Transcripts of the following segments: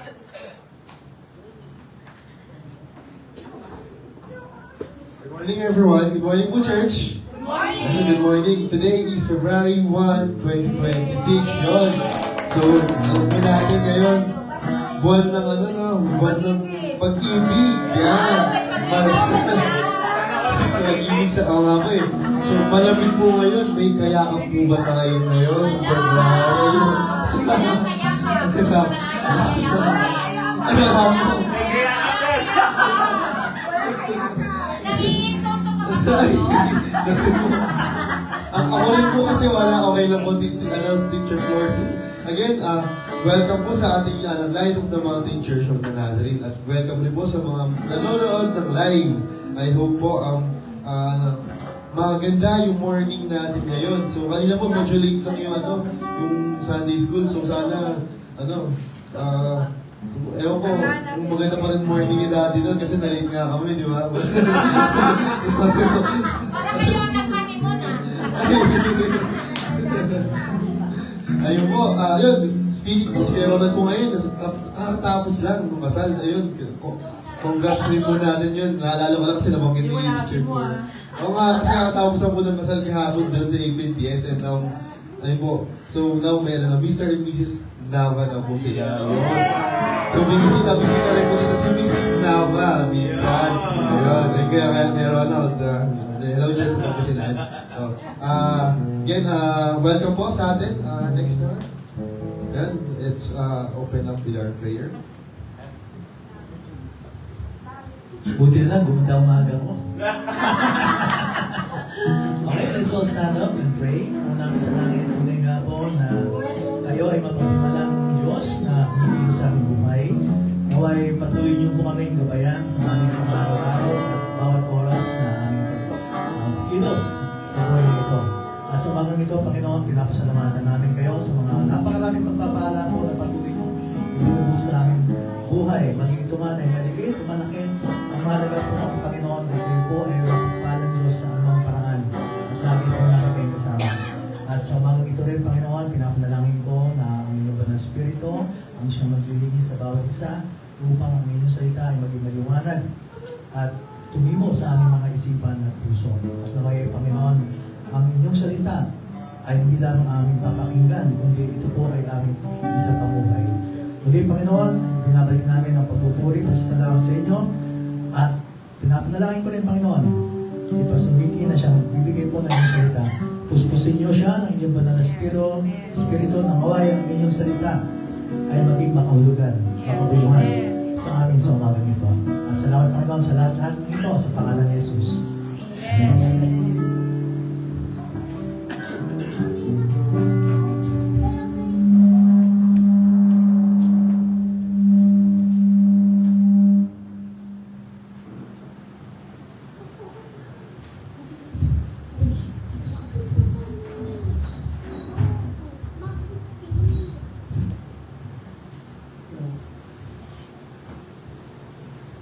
Good morning, everyone. Good morning po, church. Good morning! Good morning. Today is February 1, 2026. Yun. So, alam mo natin ngayon, buwan ng buwan ng pag-ibig. Yan. Pag-ibig sa nga po eh. So, malamig po ngayon. May kayakap po ba tayo ngayon? February. Ako rin po kasi wala, okay lang po Teacher Floor. Again, welcome po sa ating Light of the Mountain Church of the Nazarene at welcome rin po sa mga nanonood ng live. I hope po maganda yung morning natin ngayon. So kanina po medyo late lang yung Sunday school. So sana ewan ko, maganda pa rin morning ni Daddy doon kasi nalate nga kami, di ba? Para kayo nag-honeymoon Ayun po, yun, speaking po si Ronald po ngayon, nakatapos lang ng kasal, ayun, congrats rin po natin yun, naalala ko lang kasi nabanggit ni Teacher po. Oo nga, kasi nakatapos lang po ng kasal kahapon doon sa APNTS and ayun po, so now meron na Mr. and Mrs. Nava na po sila. So binisita rin po dito si Mrs. Nava minsan. Ayun, kaya kay Ronald. Hello dyan sa pagkasinan. So, again, welcome po sa atin. Next naman. And let's open up with our prayer. Buti na lang, gumanda umaga ko. Okay, let's all stand up and pray. Ang namin sa langit, tunay nga po na kayo ay magpapalimalang Diyos na humigil sa aming buhay. Naway patuloy niyo po kami gabayan sa aming araw-araw at bawat oras na aming pagkilos sa buhay ito. At sa umagang ito, Panginoon, pinapasalamatan namin kayo sa mga napakaraming pagpapala po na patuloy niyo ibubuhos sa aming buhay. Maging ito man ay maliit o malaki. Ang mahalaga po ang Panginoon ay kayo po ay magpapalan Diyos sa anumang paraan at lagi po namin kayo kasama. At sa umagang ito rin, Panginoon, pinapanalangin ko na ang inyong banal spirito ang siyang maglilinis sa bawat isa upang ang inyong salita ay maging maliwanag at tumimo sa aming mga isipan at puso. At naway, Panginoon, ang inyong salita ay hindi lamang aming papakinggan, kundi ito po ay aming isang pamuhay. Muli, Panginoon, binabalik namin ang pagpupuri at salamat sa inyo at pinapanalangin ko rin, Panginoon, si Pastor Vicky na siyang bibigay po ng inyong salita. Puspusin niyo siya ng inyong banal na spirito ng away ang inyong salita ay maging makahulugan, makabuluhan sa amin sa umagang ito. At salamat, Panginoon, sa lahat ng ito sa pangalan ni Jesus. Amen.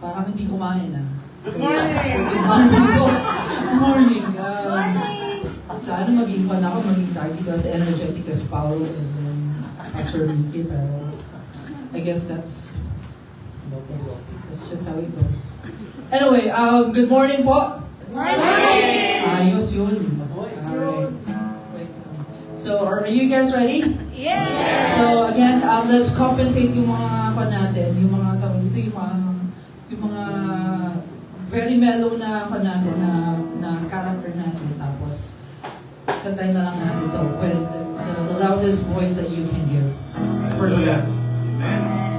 Parang hindi kumain Good morning! Good morning po. Good morning. Sana maging pan ako, maging tardy as energetic as Paul and then Pastor Ricky, pero I guess that's just how it goes. Anyway, good morning po. Good morning! Ayos yun. Alright. So, are you guys ready? Yes! So again, let's compensate yung mga natin, yung mga tawag dito, yung mga very mellow na natin na character natin. Tapos kantayin na lang natin to with the loudest voice that you can give. For the Lord. Amen!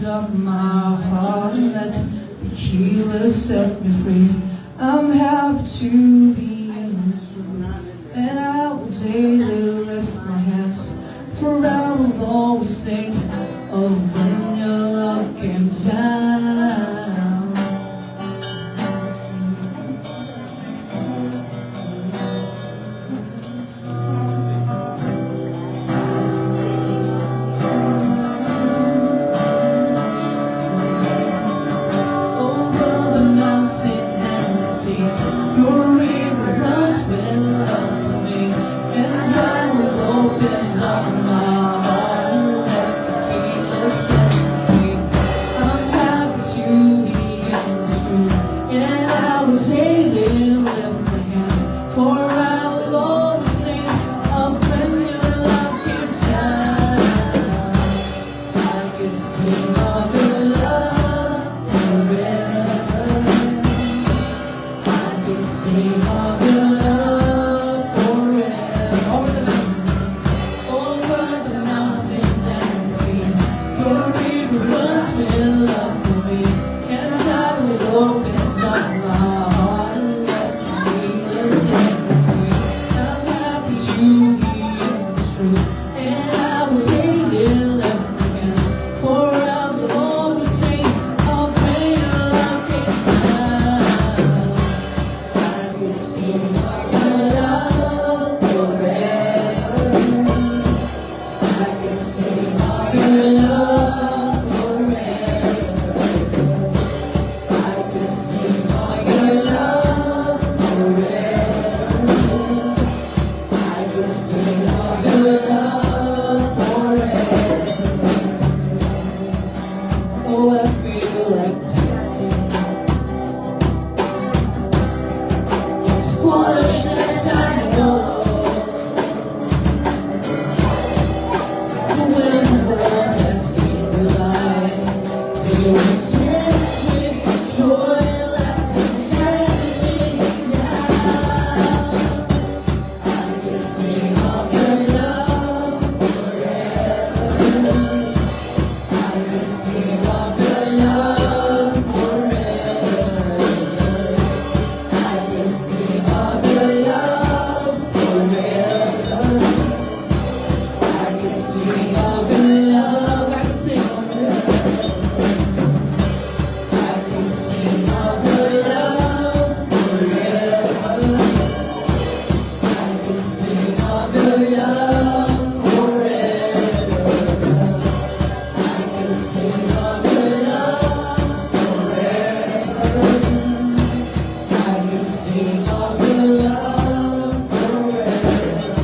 Up my heart and let the healer set me free. I'm happy to be in this room, and I will daily lift my hands, for I will always sing of when your love came down. opens up my heart and lets me listen. I'm happy to be true, and I will say little friends forever. Always say I'll pray love gets down. I can see your love forever. I can see your love forever. I can see your love forever. I can see your love forever. Oh, I feel like dancing. It's foolishness, I know. When the world has seen the light, feel intense with joy like the dancing now. I can sing of your love forever. I can sing of your love forever. I can sing of your love forever. I can sing of your love. I can sing of your love. I can sing of your love forever. I can sing of your love forever. I can sing of your love forever. I can sing of your love forever.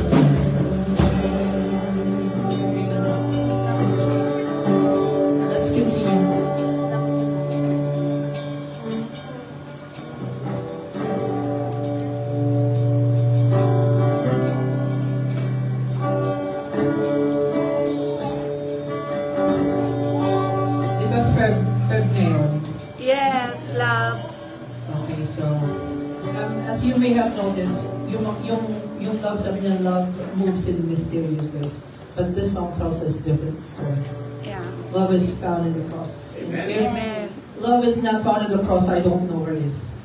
Let's continue. Di ba Feb ngayon? Yes, love. Okay, so as you may have noticed, yung love, sabi niya, love moves in mysterious ways. But this song tells us different. So Yeah. love is found in the cross. And Amen. if Amen. love is not found in the cross, I don't know where it is.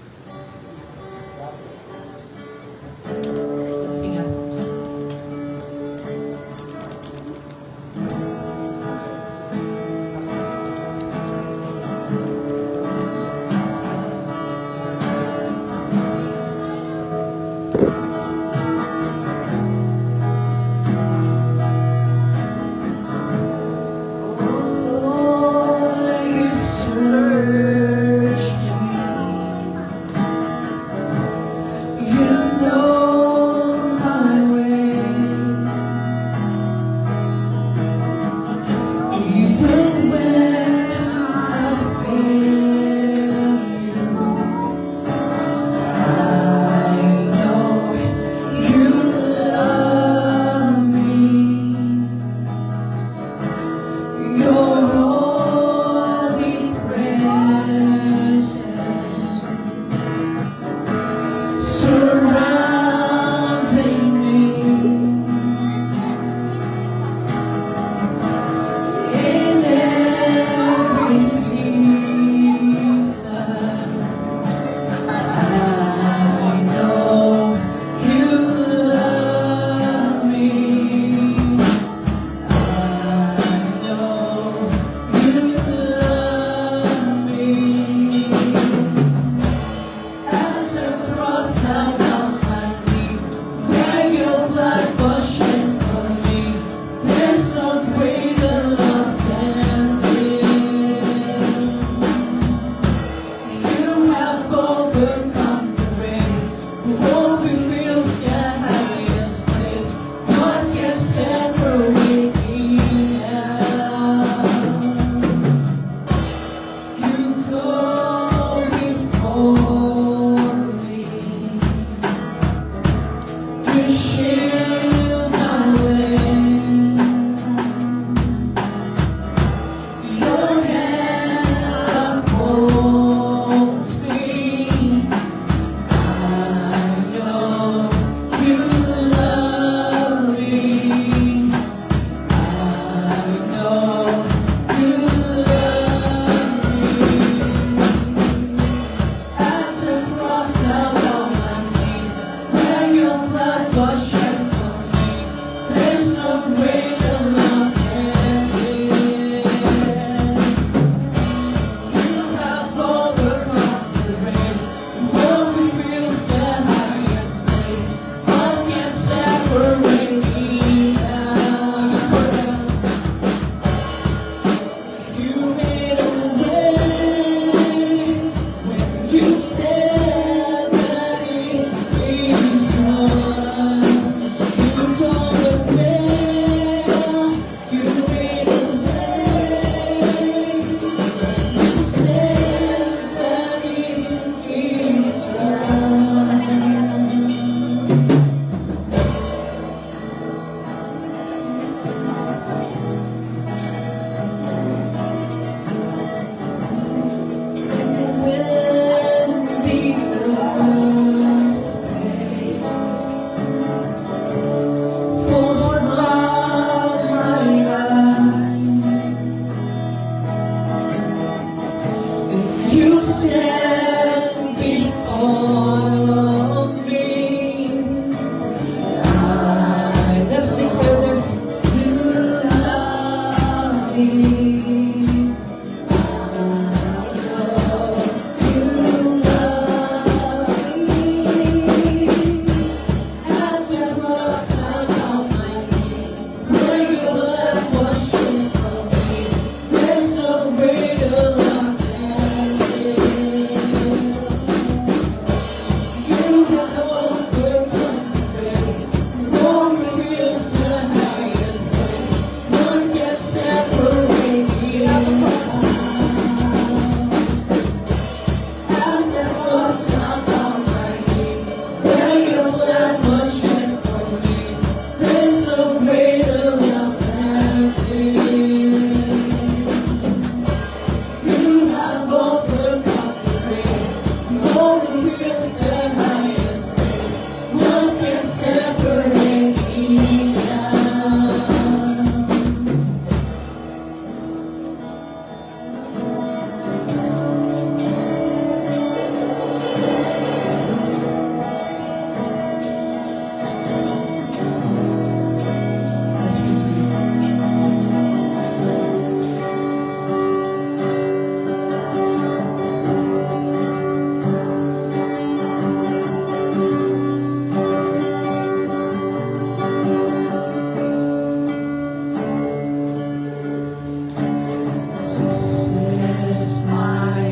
Let's sing it. Oh, you search me. stand before me. Let's declare this. You love me. You love me. I just want to know my name. When your blood washing from me, there's no greater love than this. You have overcome the grave. No reveals the highest place. None can separate me. I never stop on my knees. When your blood washing from me, there's no greater love than this. You have overcome the grave. No reveals the highest place. None can separate me now. Let's be together. Success, my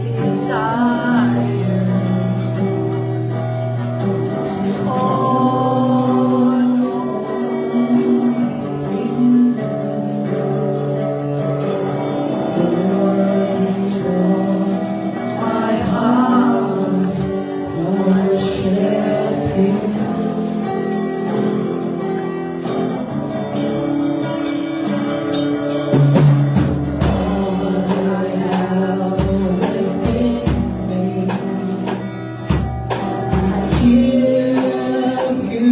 Desire. my heart worship you. All I have within me, I give you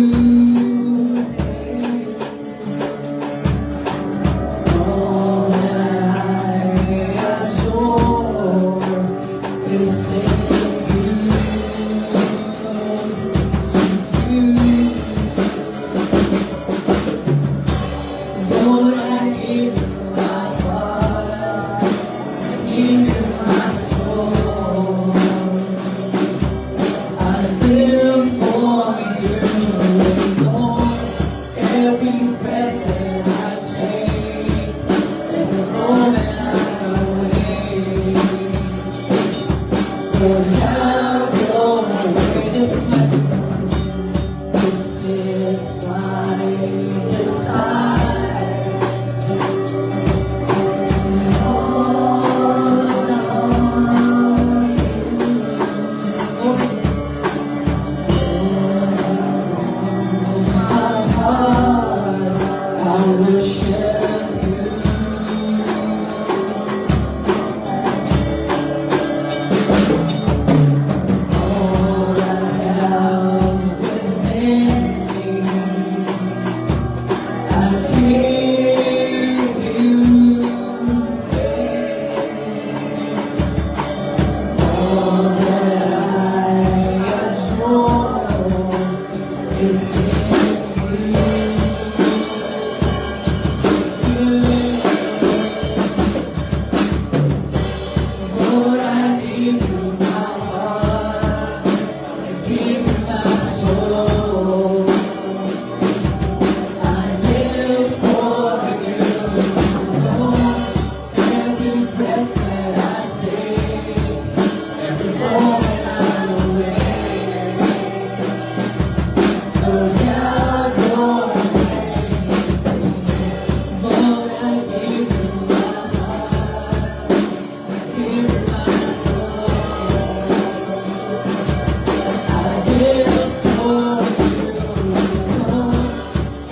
praise. All that I adore is in you. Lord, I give you my heart, I give you my soul. I live for you, Lord. Every breath that I take, every moment I'm awake. Lord, have your way. This is my desire. I worship you. All I have within me, I give you praise. All that I adore is in you. Lord, I give you my heart, I give you my soul. I live for you, Lord. Every breath that I take, every moment I'm awake. Lord, have your way. Lord, I give you my heart, I give you my soul. I live for you, Lord.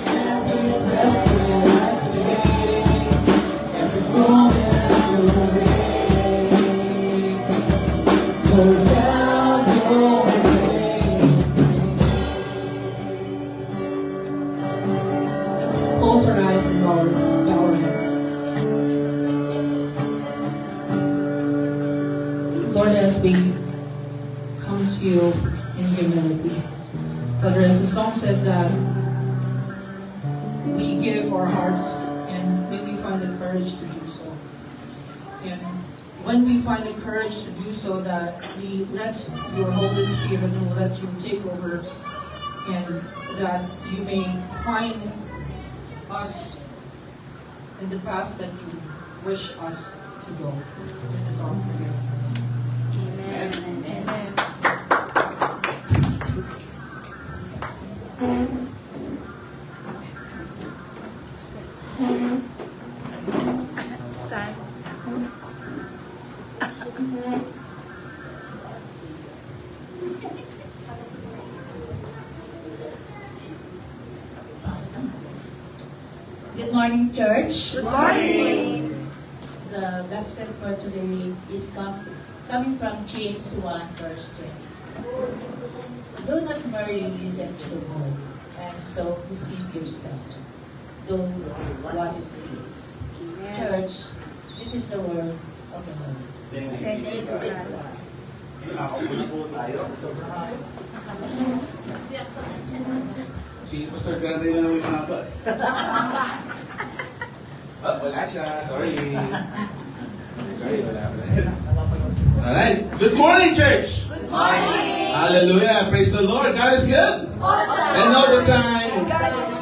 Every breath that I take, every moment I'm awake. Lord, have your way. Let's close our eyes and bow our heads. Lord, as we come to you in humility. Father, as the song says that we give our hearts and when we find the courage to do so. And when we find the courage to do so, that we let your Holy Spirit and let you take over, and that you may find us in the path that you wish us to go. This is our prayer. Amen. Amen. Stand. Good morning, church. Good morning. The gospel for today is coming from James 1, verse 20. Do not merely listen to the word, and so deceive yourselves. Don't what it says. Church, this is the word of the Lord. Thank you, God. Nakakuna po tayo. Si Pastor Gandhi na naman mga ba? Wala siya. Sorry. Sorry, wala. Alright. Good morning, church! Good morning. Hallelujah. Praise the Lord. God is good. And all the time.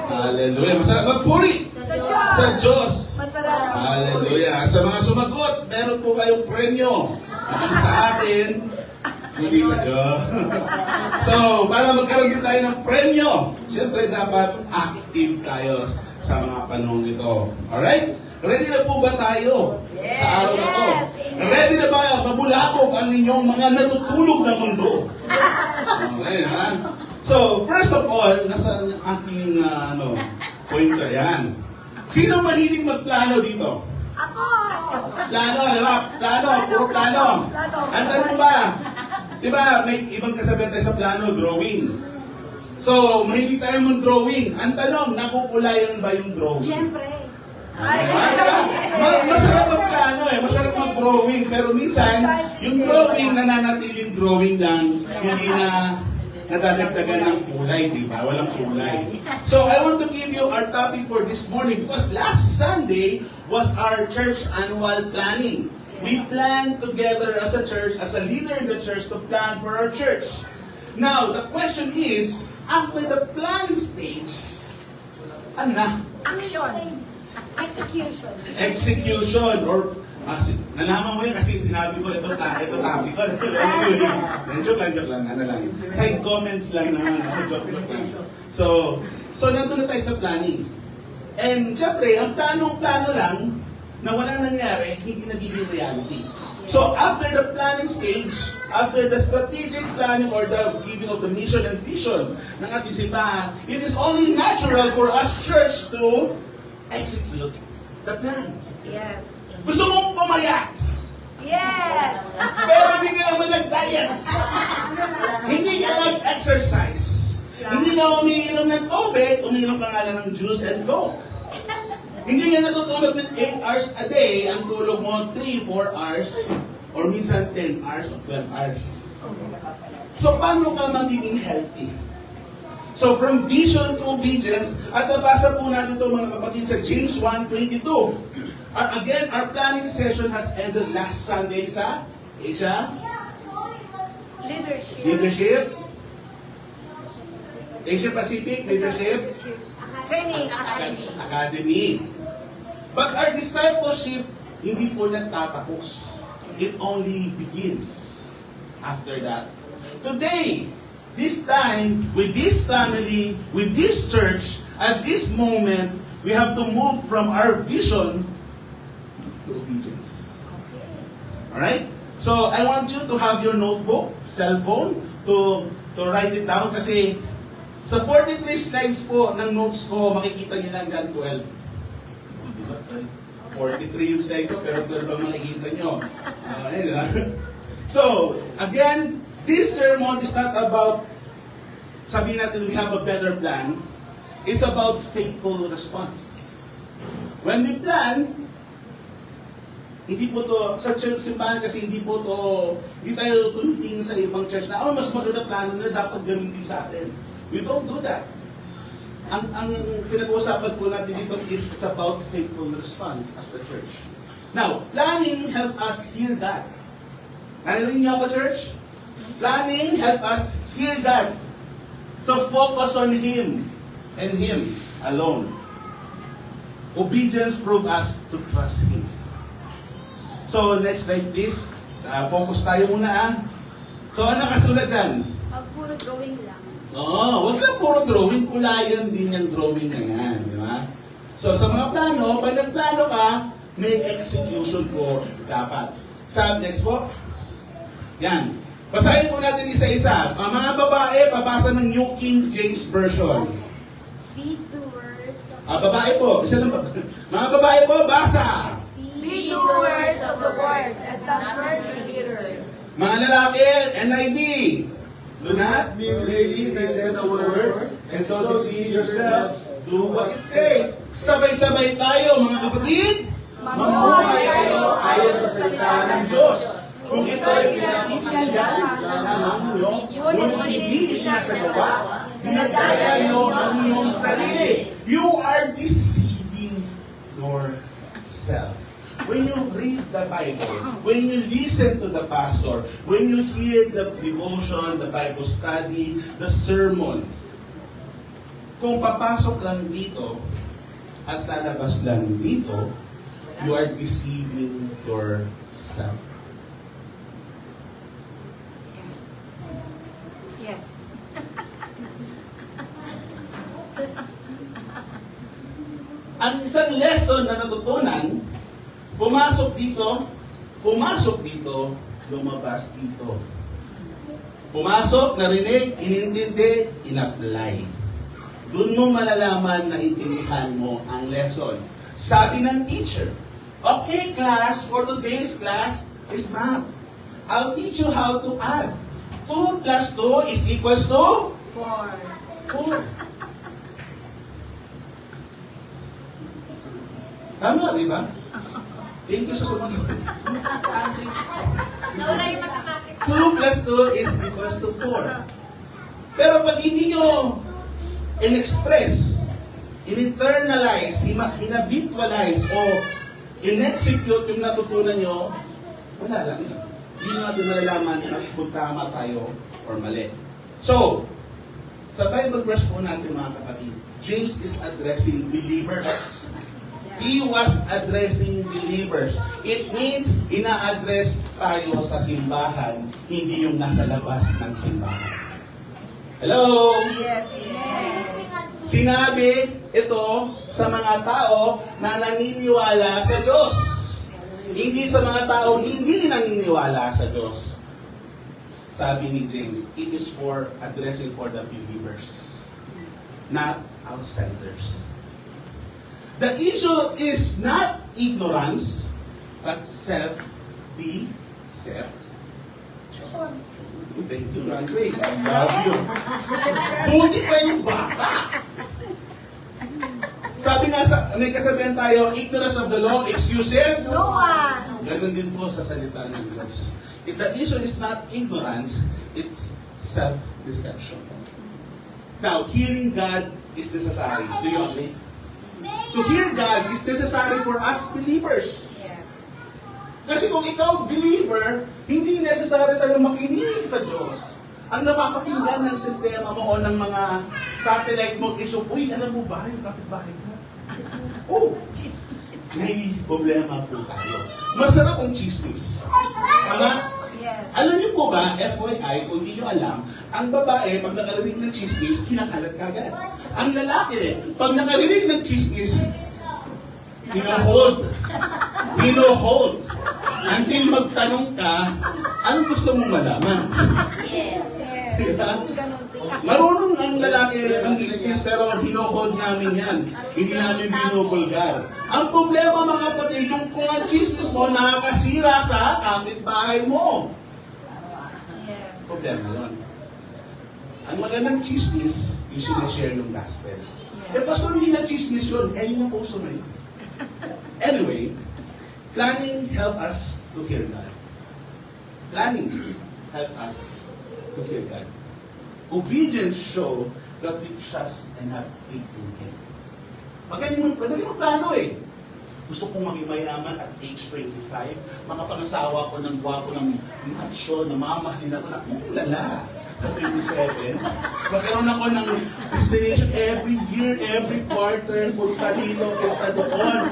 Hallelujah. Masarap magpuri Sa Diyos. sa Diyos. Masarap. Hallelujah. Sa mga sumagot, meron po kayong premyo. Hindi sa akin, hindi sa Diyos. So, para magkaroon din tayo ng premyo, siyempre dapat active tayo sa mga panahon ito. Alright? Ready na po ba tayo sa araw na to? Yes. Ready na ba mabulabog ang inyong mga natutulog na mundo? Okay, ha? So, first of all, nasa aking pointer yan. Sino mahilig magplano dito? Ako. Plano, di ba? Plano, puro plano. Ang tanong ba? Di ba, may ibang kasabihan tayo sa plano, drawing. So, mahilig tayo mag-drawing. Ang tanong, nakukulayan ba yung drawing? Siyempre. Masarap magplano eh, masarap mag-drawing. Pero minsan, yung drawing, nananatiling drawing lang, hindi na nadadagdagan ng kulay, di ba? Walang kulay. So, I want to give you our topic for this morning because last Sunday was our church annual planning. We planned together as a church, as a leader in the church, to plan for our church. Now, the question is, after the planning stage, ano na? Action. Execution. Execution or nalaman mo yun kasi sinabi ko ito topic ko. Joke lang, ano lang. Side comments lang naman, joke lang. So nandun na tayo sa planning. And syempre, ang plano lang na walang nangyari, hindi nagiging reality. So after the planning stage, after the strategic planning or the giving of the mission and vision ng ating simbahan, it is only natural for us church to execute the plan. Yes. Gusto mong pumayat, Yes. pero hindi ka naman nag-diet. Hindi ka nag-exercise. Hindi ka umiinom ng tubig, umiinom ka nga lang ng juice and coke. Hindi ka natutulog ng 8 hours a day, ang tulog mo 3, 4 hours, or minsan 10 hours or 12 hours. So, paano ka magiging healthy? So, from vision to obedience, at nabasa po natin ito mga kapatid sa James 1:22. Again, our planning session has ended last Sunday sa Asia Leadership. Asia Pacific Leadership Training. Academy. But our discipleship, hindi po nagtatapos. It only begins after that. Today, this time, with this family, with this church, at this moment, we have to move from our vision to obedience. Alright? So, I want you to have your notebook, cell phone, to write it down kasi sa 43 slides po ng notes ko, makikita niyo lang dyan 12. Di ba? 43 yung slide ko, pero 12 ang makikita niyo. So, again, this sermon is not about sabihin natin we have a better plan. It's about faithful response. When we plan, Hindi po to, sa church simbahan kasi hindi tayo tumitingin sa ibang church na, mas maganda plano na dapat ganun din sa atin. We don't do that. Ang pinag-uusapan po natin dito is it's about faithful response as the church. Now, planning help us hear God. Narinig niyo ako, church? Planning help us hear God. To focus on Him and Him alone. Obedience prove us to trust Him. So, next slide please. Focus tayo muna So, ano nakasulat dyan? Pag puro drawing lang. Oo, huwag lang puro drawing. Kulayan din yung drawing na yan. Di ba? So, sa mga plano, pag nagplano ka, may execution po dapat. Next po. Yan. Basahin po natin isa-isa. Mga babae, babasa ng New King James Version. Be doers of Babae po. Isa lang ba? Mga babae po, basa. Be doers of the word and not merely hearers. Mga lalaki, NIV. Do not merely listen to the word and so deceive yourself. Do what it says. Sabay-sabay tayo, mga kapatid. Mamuhay kayo ayon sa salita ng Diyos. Kung ito'y pinakikinggan lamang nyo, ngunit hindi isinasagawa, dinadaya nyo ang inyong sarili. You are deceiving yourself. When you read the Bible, when you listen to the pastor, when you hear the devotion, the Bible study, the sermon, kung papasok lang dito at lalabas lang dito, you are deceiving yourself. Yes. Ang isang lesson na natutunan, pumasok dito, lumabas dito. Pumasok, narinig, inintindi, in-apply. Doon mo malalaman na intindihan mo ang lesson. Sabi ng teacher, okay class, for today's class is math. I'll teach you how to add. 2 plus 2 is equals to 4. Tama, di ba? Thank you sa sumunod. Nawala yung mathematics. 2 plus 2 is equals to 4. Pero pag hindi nyo in-express, in-internalize, in-habitualize, o in-execute yung natutunan nyo, wala lang yun. Hindi natin malalaman kung tama tayo or mali. So, sa Bible verse po natin mga kapatid, James is addressing believers. He was addressing believers. It means, ina-address tayo sa simbahan, hindi yung nasa labas ng simbahan. Hello? Yes. Yes. Sinabi ito sa mga tao na naniniwala sa Diyos. Hindi sa mga tao hindi naniniwala sa Diyos. Sabi ni James, it is for addressing for the believers, not outsiders. The issue is not ignorance, but self-deception. Thank you, Andre. I love you. Buti pa yung bata. Sabi nga, may kasabihan tayo, ignorance of the law excuses. No one. Ganon din po sa salita ng Diyos. If the issue is not ignorance, it's self-deception. Now, hearing God is necessary. Do you agree? To hear God is necessary for us believers. Yes. Kasi kung ikaw believer, hindi necessary sa'yo makinig sa Diyos. Ang napapakinggan ng sistema mo o ng mga satellite mo is, uy, alam mo ba yung kapitbahay mo? Oh, may problema po tayo. Masarap ang chismis. Tama? Yes. Alam niyo po ba, FYI, kung hindi niyo alam, ang babae, pag nakarinig ng chismis, kinakalat kagad. Ang lalaki, pag nakarinig ng chismis, hinohold. Until magtanong ka, anong gusto mong malaman? Yes. Diba? Ganun sila. Marunong ang lalaki ng chismis, pero hinohold namin yan. Hindi namin binubulgar. Ang problema mga kapatid, yung kung ang chismis mo nakakasira sa kapitbahay mo. Yes. Problema yun. Ang magandang chismis, yung sinashare yung gospel. Eh, pastor, hindi na chismis yun. Eh, yun ang uso na yun. Anyway, Planning help us to hear God. Planning help us to hear God. Obedience show that we trust and have faith in Him. Madali mo plano eh. Gusto kong maging mayaman at age 25. Makapangasawa ko ng gwapo ng macho, na mamahalin ako na, lala, sa 27. Magkaroon ako ng destination every year, every quarter, punta dito, punta doon.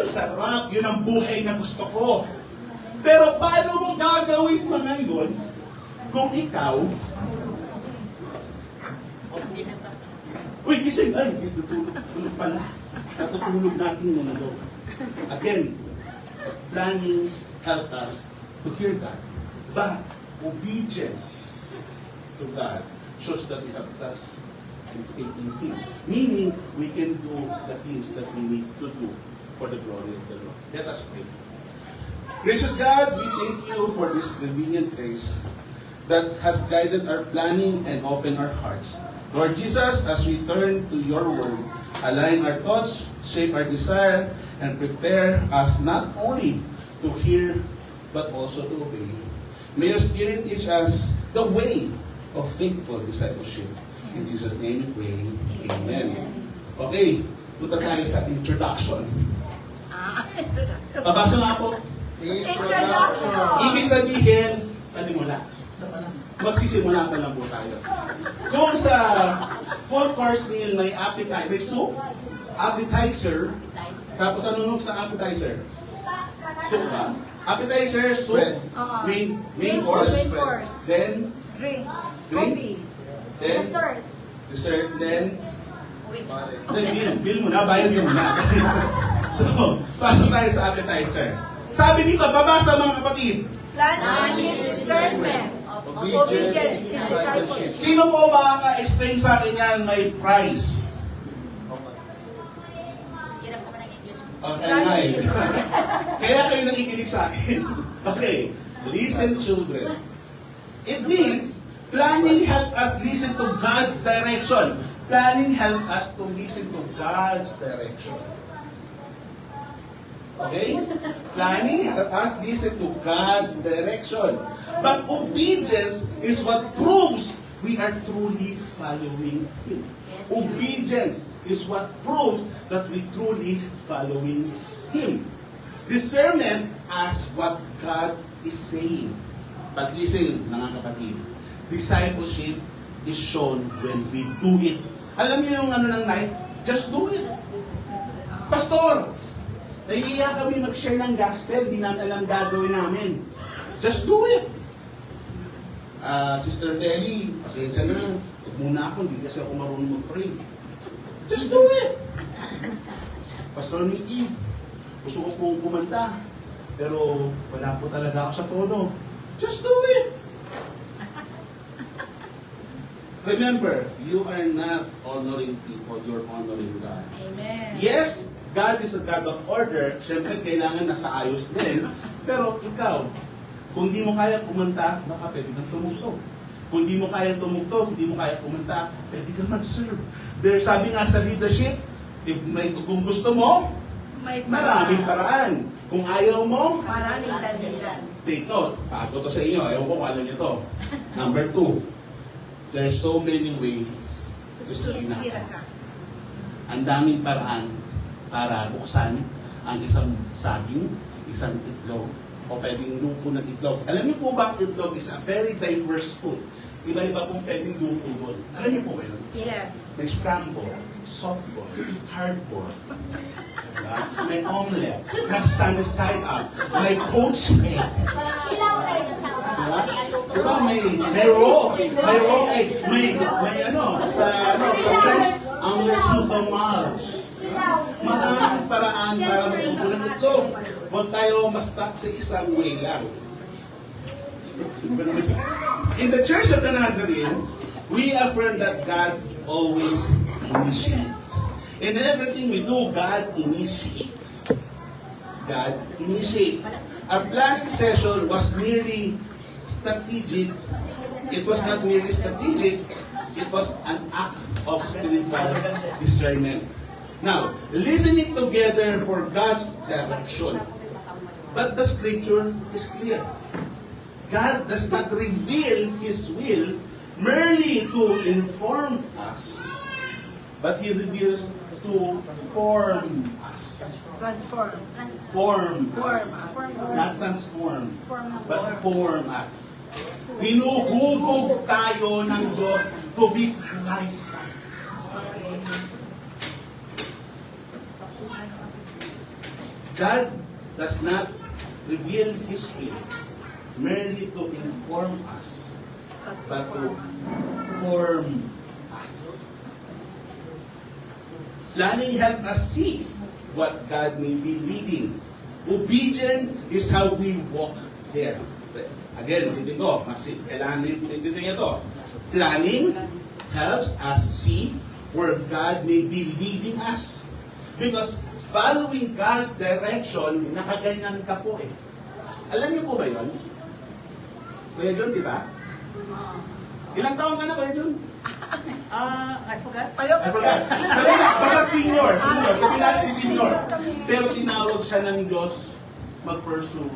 Sarap, yun ang buhay na gusto ko. Pero paano mo gagawin mga yun kung ikaw, uy, gising, ay, tulog pala. Natutulog natin mundo. Again, planning help us to hear God. But obedience to God shows that we have trust and faith in Him. Meaning, we can do the things that we need to do for the glory of the Lord. Let us pray. Gracious God, we thank you for this convenient grace that has guided our planning and opened our hearts. Lord Jesus, as we turn to your word, align our thoughts, shape our desire, and prepare us not only to hear, but also to obey. May your Spirit teach us the way of faithful discipleship. In Jesus' name we pray. Amen. Okay, punta tayo sa introduction. Pabasa nga po. Introduction. Ibig sabihin, panimula. Magsisimula pa lang po tayo. Kung sa full course meal may appetizer, may soup, appetizer, tapos ano nung sa appetizer? Soup ba? Appetizer, soup, Bread. main course, Main course. then Drink. Drink. Coffee. then Dessert. dessert, then Pare. bill mo na, bayad mo na. So, pasok tayo sa appetizer. Sabi dito, babasa mga kapatid, Planning is discernment. Obedience is discipleship. sino po makaka-explain sa akin yan may prize? Hirap ko ng English. Okay. Kaya kayo nakikinig sa akin. Okay. Listen, children. It means, planning help us listen to God's direction. Planning help us to listen to God's direction. Okay? Planning help us listen to God's direction. But obedience is what proves we are truly following Him. Obedience is what proves that we truly following Him. Discernment as what God is saying. But listen, mga kapatid, discipleship is shown when we do it. Alam niyo yung ano ng night? Just do it. Pastor, nahihiya kami mag-share ng gospel, di namin alam gagawin namin. Just do it. Sister Feli, pasensya na. Huwag muna ako, hindi kasi ako marunong mag-pray. Just do it. Pastor Nicky, gusto ko pong kumanta, pero wala po talaga ako sa tono. Just do it. Remember, you are not honoring people, you're honoring God. Amen. Yes, God is a God of order. Siyempre, kailangan nasa ayos din. Pero ikaw, kung di mo kaya kumanta, baka pwede kang tumugtog. Kung di mo kaya tumugtog, di mo kaya kumanta, pwede kang mag-serve. Sabi nga sa leadership, kung gusto mo, maraming paraan. Kung ayaw mo, Maraming dahilan. take note. Bago to sa inyo, ewan ko kung ano nyo to. Number 2, there's so many ways to skin ka. Ang daming paraan para buksan ang isang saging, isang itlog, o pwedeng luto ng itlog. Alam niyo po ba, itlog is a very diverse food. Iba-iba pong pwedeng luto doon. Alam niyo po ba yun? Yes. May scramble, softball, hardball, diba? May omelette, may sunny side up, may poached egg. Diba? Diba? May raw egg, may sa French, omelette sous fromage. Maraming paraan para magluto ng itlog. Huwag tayo ma-stuck sa isang way lang. In the Church of the Nazarene, we affirm that God always initiates. In everything we do, God initiates. God initiates. Our planning session was merely strategic. It was not merely strategic, it was an act of spiritual discernment. Now, listening together for God's direction. But the scripture is clear. God does not reveal His will merely to inform us, but He reveals to form us. Transform. Form us. Form. Not transform, Form. but form us. Hinuhubog tayo ng Diyos to be Christ-like. God does not reveal His will merely to inform us, but to form us. Planning help us see what God may be leading. Obedient is how we walk there. Again, ulitin ko, kailangan ulitin ito. Planning helps us see where God may be leading us. Because following God's direction, nakaganyan ka po eh. Alam niyo po ba yun? Kuya John, di ba? Ilang taon ka na, Kuya John? I forgot. I forgot. Basta senior. Sabihin natin senior. Pero tinawag siya ng Diyos mag-pursue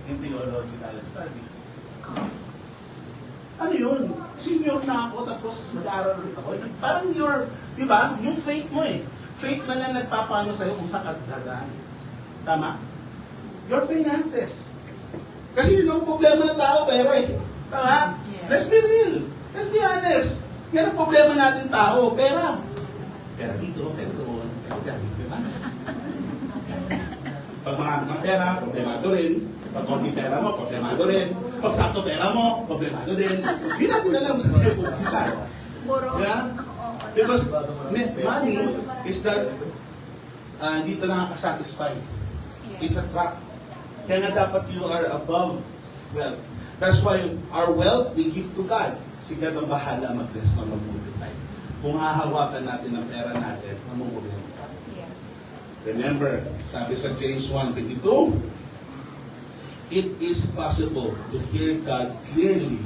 in theological studies. Ano yun? Senior na ako, tapos mag-aaral ulit ako. Parang di ba? Yung faith mo eh. Faith na lang nagpapano sa'yo kung saan ka dadaan. Tama? Your finances. Kasi yun ang problema ng tao, pero eh. Tama? Yeah. Let's be real. Let's be honest. Yan ang problema natin tao, pera. Pera dito, pera doon, pera dyan, di ba? Pag marami kang pera, problemado rin. Pag konti pera mo, problemado rin. Pag sakto pera mo, problemado din. Hindi natin alam sa tempo. Yeah? Because money is that hindi ito nakakasatisfy. It's a trap. Kaya nga dapat you are above wealth. That's why our wealth we give to God. Si God ang bahala mag-bless na mag-multiply. Kung hahawakan natin ang pera natin, mamumultiply tayo. Yes. Remember, sabi sa James 1:22, it is possible to hear God clearly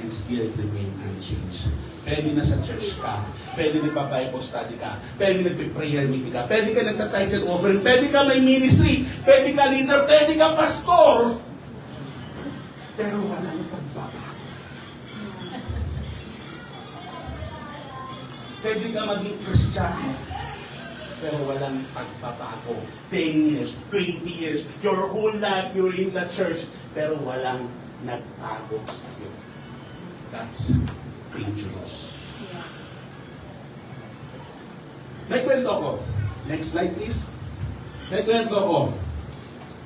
and still remain unchanged. Pwede na sa church ka, pwede nagpa-Bible study ka, pwede nagpa-prayer meeting ka, pwede ka nagta-tithes and offering, pwede ka may ministry, pwede ka leader, pwede ka pastor, pero walang pagbabago. Pwede ka maging Kristiyano, pero walang pagbabago. 10 years, 20 years, your whole life you're in the church, pero walang nagbago sa'yo. That's dangerous. May kwento ko. Next slide, please. May kwento ko.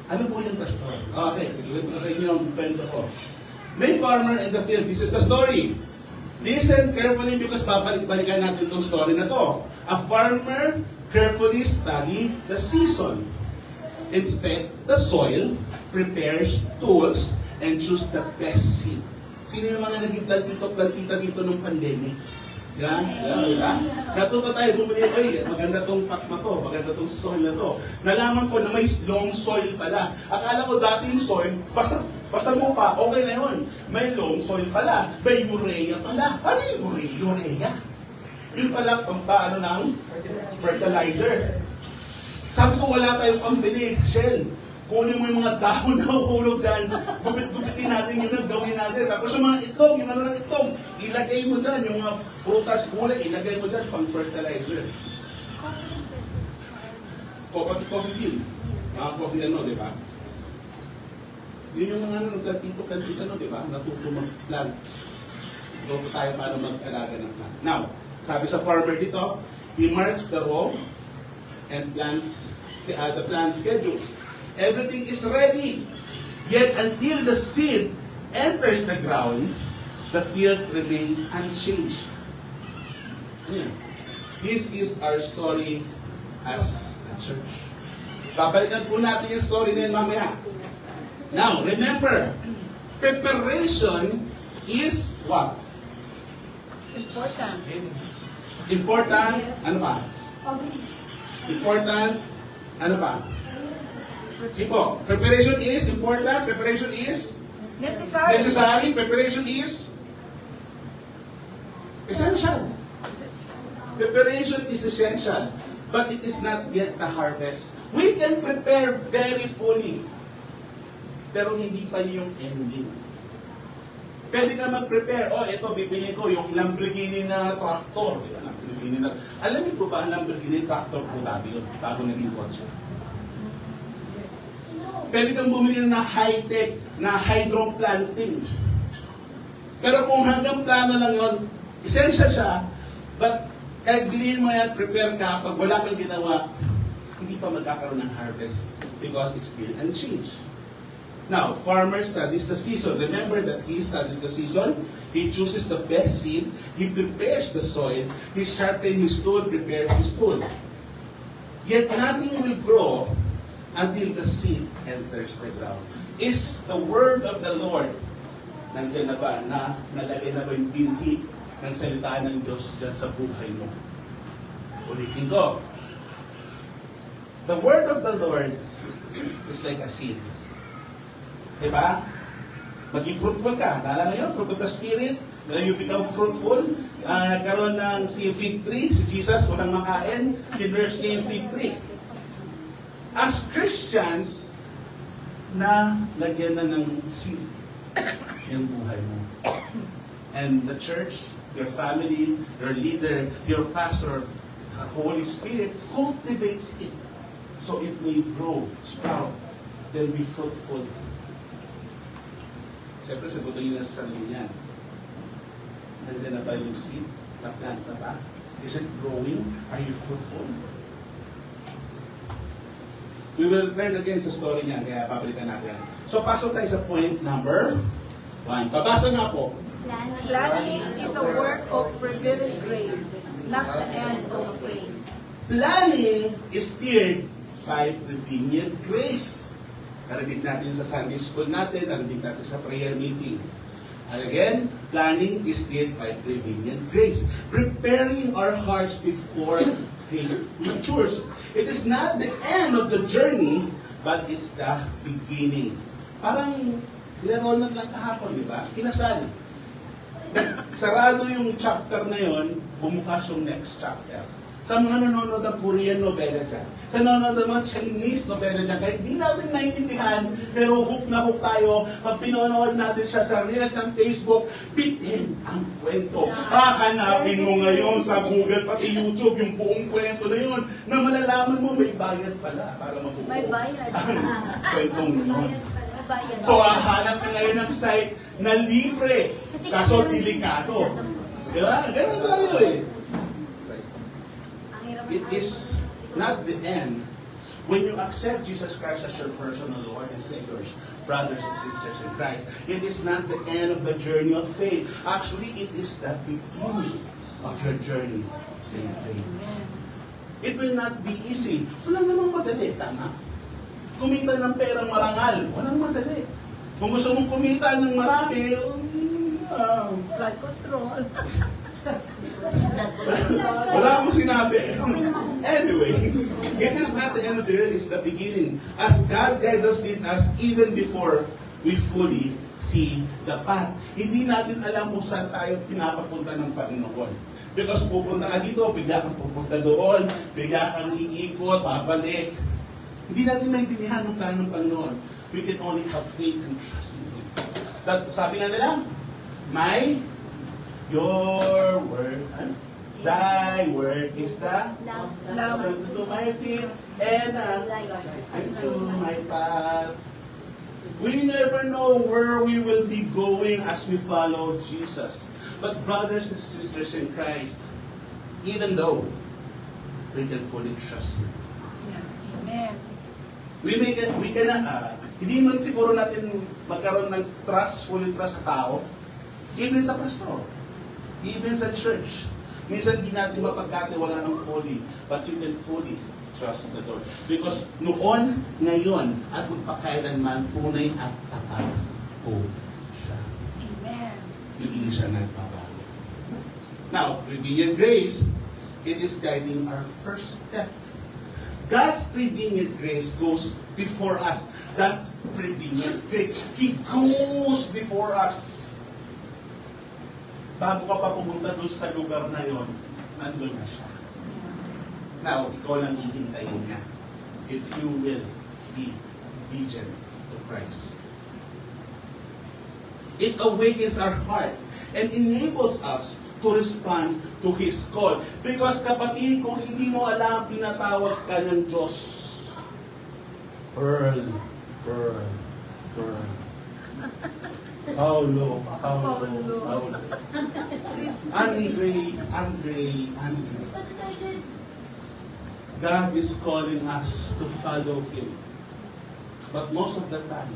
Ano po yung pastor? Okay, sige, kwento ko sa inyo yung kwento ko. May farmer in the field. This is the story. Listen carefully because babalik-balikan natin itong story na to. A farmer carefully studies the season. Instead, the soil, prepares tools, and choose the best seed. Sino yung mga naging plantita dito nung pandemic? Yan, yan. Natuto tayo bumili, ay, maganda tong pot na to, maganda tong soil na to. Nalaman ko na may long soil pala. Akala ko dati yung soil, basta mo pa, okay na yun. May long soil pala, may urea pala. Ano yung urea? Yun pala, pampaano ng fertilizer. Sabi ko, wala tayong pambili, Shell. Kunin mo yung mga dahon na uhulog dyan, gupit-gupitin natin yun ang gawin natin. Tapos yung mga itlog, yung ano ng itlog, ilagay mo dyan, yung mga prutas, kulay, ilagay mo dyan pang fertilizer. Coffee bean. Mga coffee ano, di ba? Yun yung mga ano, nagkatito-kantito, ano, di ba? Natuto mag-plants. Ito tayo paano mag-alaga ng plant. Now, sabi sa farmer dito, he marks the row and plants the plant schedules. Everything is ready. Yet until the seed enters the ground, the field remains unchanged. Yeah. This is our story as a church. Babalikan po natin yung story na yun mamaya. Now, remember, preparation is what? Important. Important, ano pa? Important, ano pa? Sige po, preparation is important, preparation is necessary, preparation is essential. Preparation is essential, but it is not yet the harvest. We can prepare very fully, pero hindi pa yung ending. Pwede ka mag-prepare, ito, bibili ko yung Lamborghini na tractor. Di ba? Lamborghini na... Alam niyo po ba, ang Lamborghini tractor po dati yun, bago naging kotse. Pwede kang bumili na high-tech, na hydroplanting. Pero kung hanggang plano lang yun, essential siya, but kahit bilhin mo yan, prepare ka, pag wala kang ginawa, hindi pa magkakaroon ng harvest because it's still unchanged. Now, farmer studies the season. Remember that he studies the season. He chooses the best seed. He prepares the soil. He sharpens his tool, prepares his tool. Yet nothing will grow until the seed enters the ground. Is the word of the Lord nandiyan na ba? Nalagay na ba yung binhi ng salita ng Diyos dyan sa buhay mo? Ulitin ko. The word of the Lord is like a seed. Diba? Maging fruitful ka. Naalala nyo? Fruit of the Spirit. When you become fruitful, nagkaroon ng si fig tree, si Jesus, walang makain, kinurse niya yung fig tree. As Christians, na lagyan na ng seed yung buhay mo. And the church, your family, your leader, your pastor, the Holy Spirit cultivates it so it may grow, sprout, then be fruitful. Siyempre, sagutin niyo na sa sarili niyan. Nandiyan na ba yung seed? Na-plant na ba? Is it growing? Are you fruitful? We will turn again sa story niya, kaya papalitan natin. So, pasok tayo sa point number 1. Pabasa nga po. Planning is a work of revealing grace, not the end of faith. Planning is steered by prevenient grace. Narinig natin sa Sunday school natin, narinig natin sa prayer meeting. And again, planning is steered by prevenient grace. Preparing our hearts before faith matures. It is not the end of the journey, but it's the beginning. Parang, nilaronan lang kahapon, di ba? Kinasal. Sarado yung chapter na yon, bumukas yung next chapter. Sa mga nanonood ng Korean novela dyan, sa nanonood ng mga Chinese novela dyan, kahit di natin naintindihan, pero hook na hook tayo, pag pinonood natin siya sa reels ng Facebook, bitin ang kwento. Hahanapin mo ngayon sa Google, pati YouTube, yung buong kwento na yun, na malalaman mo may bayad pala para mabuo. May bayad. Ang kwentong yun. May bayad. So, hahanap ka ngayon ng site na libre, kaso delikado. Di ba? Ganun tayo eh. It is not the end. When you accept Jesus Christ as your personal Lord and Savior, brothers and sisters in Christ, it is not the end of the journey of faith. Actually, it is the beginning of your journey in faith. It will not be easy. Walang namang madali, tama? Kumita ng perang marangal, walang madali. Kung gusto mong kumita ng marami, Blood control. wala akong sinabi. Anyway, it is not the end of the road, it's the beginning. As God guides us, lead us even before we fully see the path. Hindi natin alam kung saan tayo pinapapunta ng Panginoon. Because pupunta ka dito, bigla kang pupunta doon, bigla kang iikot, babalik. Hindi natin maintindihan ang plano ng Panginoon. We can only have faith and trust in Him. That, sabi nga nila, your word, thy word is the Love. to my feet and to my path. We never know where we will be going as we follow Jesus. But brothers and sisters in Christ, even though we can fully trust Him, Amen. hindi man siguro natin magkaroon ng trust, fully trust sa tao, even sa pastor, even sa church. Minsan di natin mapagkatiwala ng fully, but you can fully trust the Lord. Because noon, ngayon, at magpakailanman, tunay at tapat po siya. Amen. Hindi siya nagbabago. Now, prevenient grace, it is guiding our first step. God's prevenient grace goes before us. That's prevenient grace. He goes before us. Bago ka pa pumunta doon sa lugar na yon, nandun na siya. Now, ikaw lang hihintayin niya if you will be obedient to Christ. It awakens our heart and enables us to respond to His call. Because kapatid, kung hindi mo alam, pinatawag ka ng Diyos. Pearl, Pearl, Pearl. Paulo. Andre. God is calling us to follow Him. But most of the time,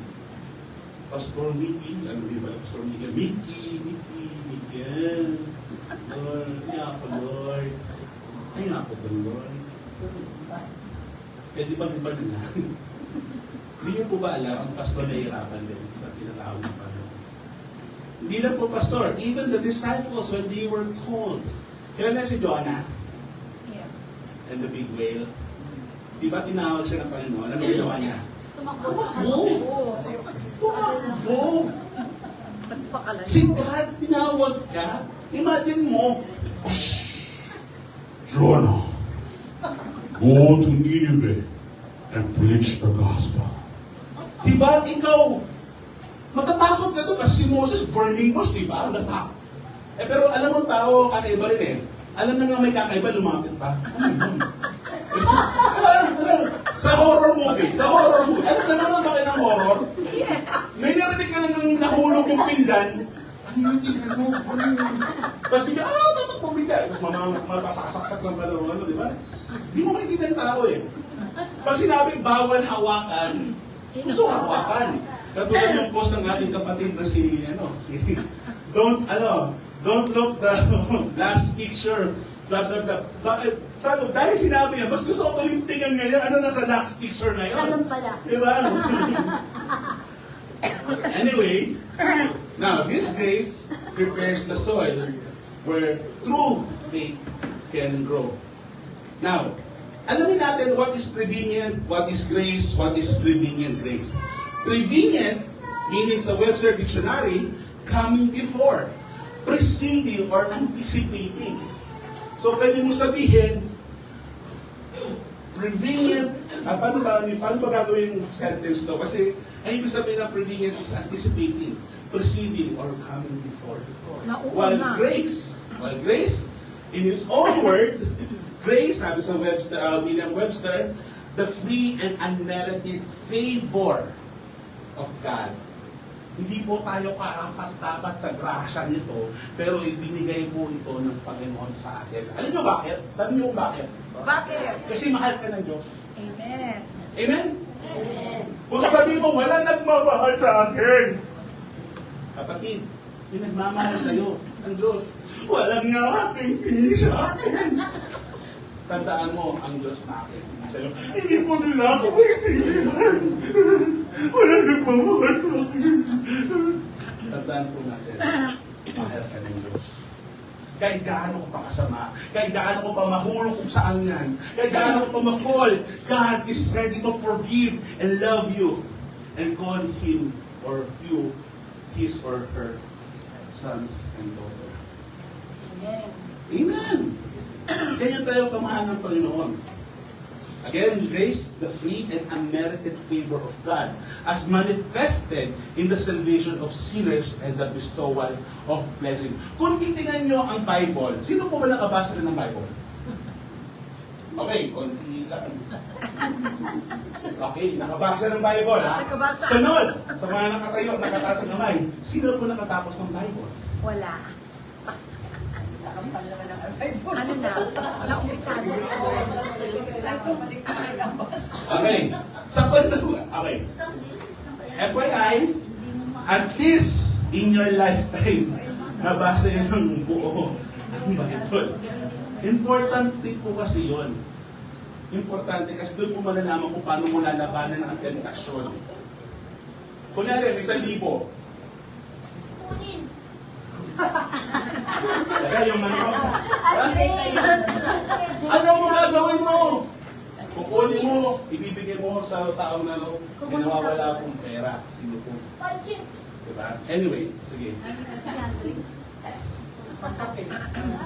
Pastor Mickey, Pastor Mickey, Lord, Lord. Ay nga po, Lord. Pwede bang iba na? Hindi niyo po ba alam, ang pastor nahihirapan din sa pinatawag ng Panginoon? Hindi lang po, Pastor. Even the disciples, when they were called, kailan na si Jonah? Yeah. And the big whale. Di ba tinawag siya ng Panginoon? Ano ginawa niya? Tumakbo sa Tumakbo! Nagpakalayo. Si God, tinawag ka. Imagine mo, Jonah, go to Nineveh and preach the gospel. Diba, ikaw, matatakot ka doon kasi si Moses, burning bush, diba? Natakot. Pero alam mo, tao, kakaiba rin eh. Alam na nga may kakaiba, lumapit pa. Ano yun? Sa horror movie. Alam na naman ba kayo ng horror? May narinig ka lang nahulog yung pinggan. Ano yung tingnan mo? Tapos bigla, tatakbo bigla. Tapos mapasaksak lang pala ano, di ba? Di mo maintindihan tao eh. Pag sinabing bawal hawakan, gusto hawakan. Katulad yung post ng ating kapatid na don't look the last picture, blah, blah, blah. Bakit? Sabi ko, dahil sinabi niya, mas gusto ko tulintingan ngayon, ano nasa last picture ngayon? Alam pala. Diba? Anyway, now, this grace prepares the soil where true faith can grow. Now, alamin natin what is prevenient, what is grace, what is prevenient grace. Prevenient, meaning sa Webster Dictionary, coming before, preceding or anticipating. So, pwede mo sabihin, prevenient, paano ba gagawin yung sentence to? Kasi, ang ibig sabihin ng prevenient is anticipating, preceding, or coming before. While grace, in its own word, grace, sabi sa Webster, William Webster, the free and unmerited favor of God. Hindi po tayo karapat-dapat sa grasya nito, pero ibinigay po ito ng Panginoon sa atin. Alam niyo bakit? Alam niyo kung bakit? Bakit? Kasi mahal ka ng Diyos. Amen. Amen? Kung sasabihin mo, wala nagmamahal sa akin. Kapatid, yung nagmamahal sa'yo, ang Diyos, walang nga aking tingin sa akin. Tandaan mo, ang Diyos na akin. Sa'yo, hindi po nila ako maintindihan. Walang nagmamahal sa akin. Tandaan po natin, mahal ka ng Diyos. Kahit gaano ko pa kasama, kahit gaano ko pa mahulog kung saan yan, kahit gaano ko pa ma-fall, God is ready to forgive and love you and call Him or you His or her sons and daughter. Amen. Amen! Ganyan tayo kamahal ng Panginoon. Again, grace, the free and unmerited favor of God as manifested in the salvation of sinners and the bestowal of blessing. Kung titingnan nyo ang Bible, sino po ba nakabasa rin ng Bible? Okay, konti lang. Okay, nakabasa ng Bible. Ha? Nakabasa. Sunod, sa mga nakatayo, nakataas ang kamay, sino po nakatapos ng Bible? Wala. Ano na? Naumpisa na. Okay. Sa kwento, okay. FYI, at least in your lifetime, nabasa yun ng buo ang Bible. Importante po kasi yun. Importante kasi doon po malalaman kung paano mo lalabanan ang tentasyon. Kunyari, 1,000. Kaya yung ano mo gagawin mo? Kukunin mo, ibibigay mo sa taong na may nawawala akong pera. Sino po? Diba? Anyway, sige.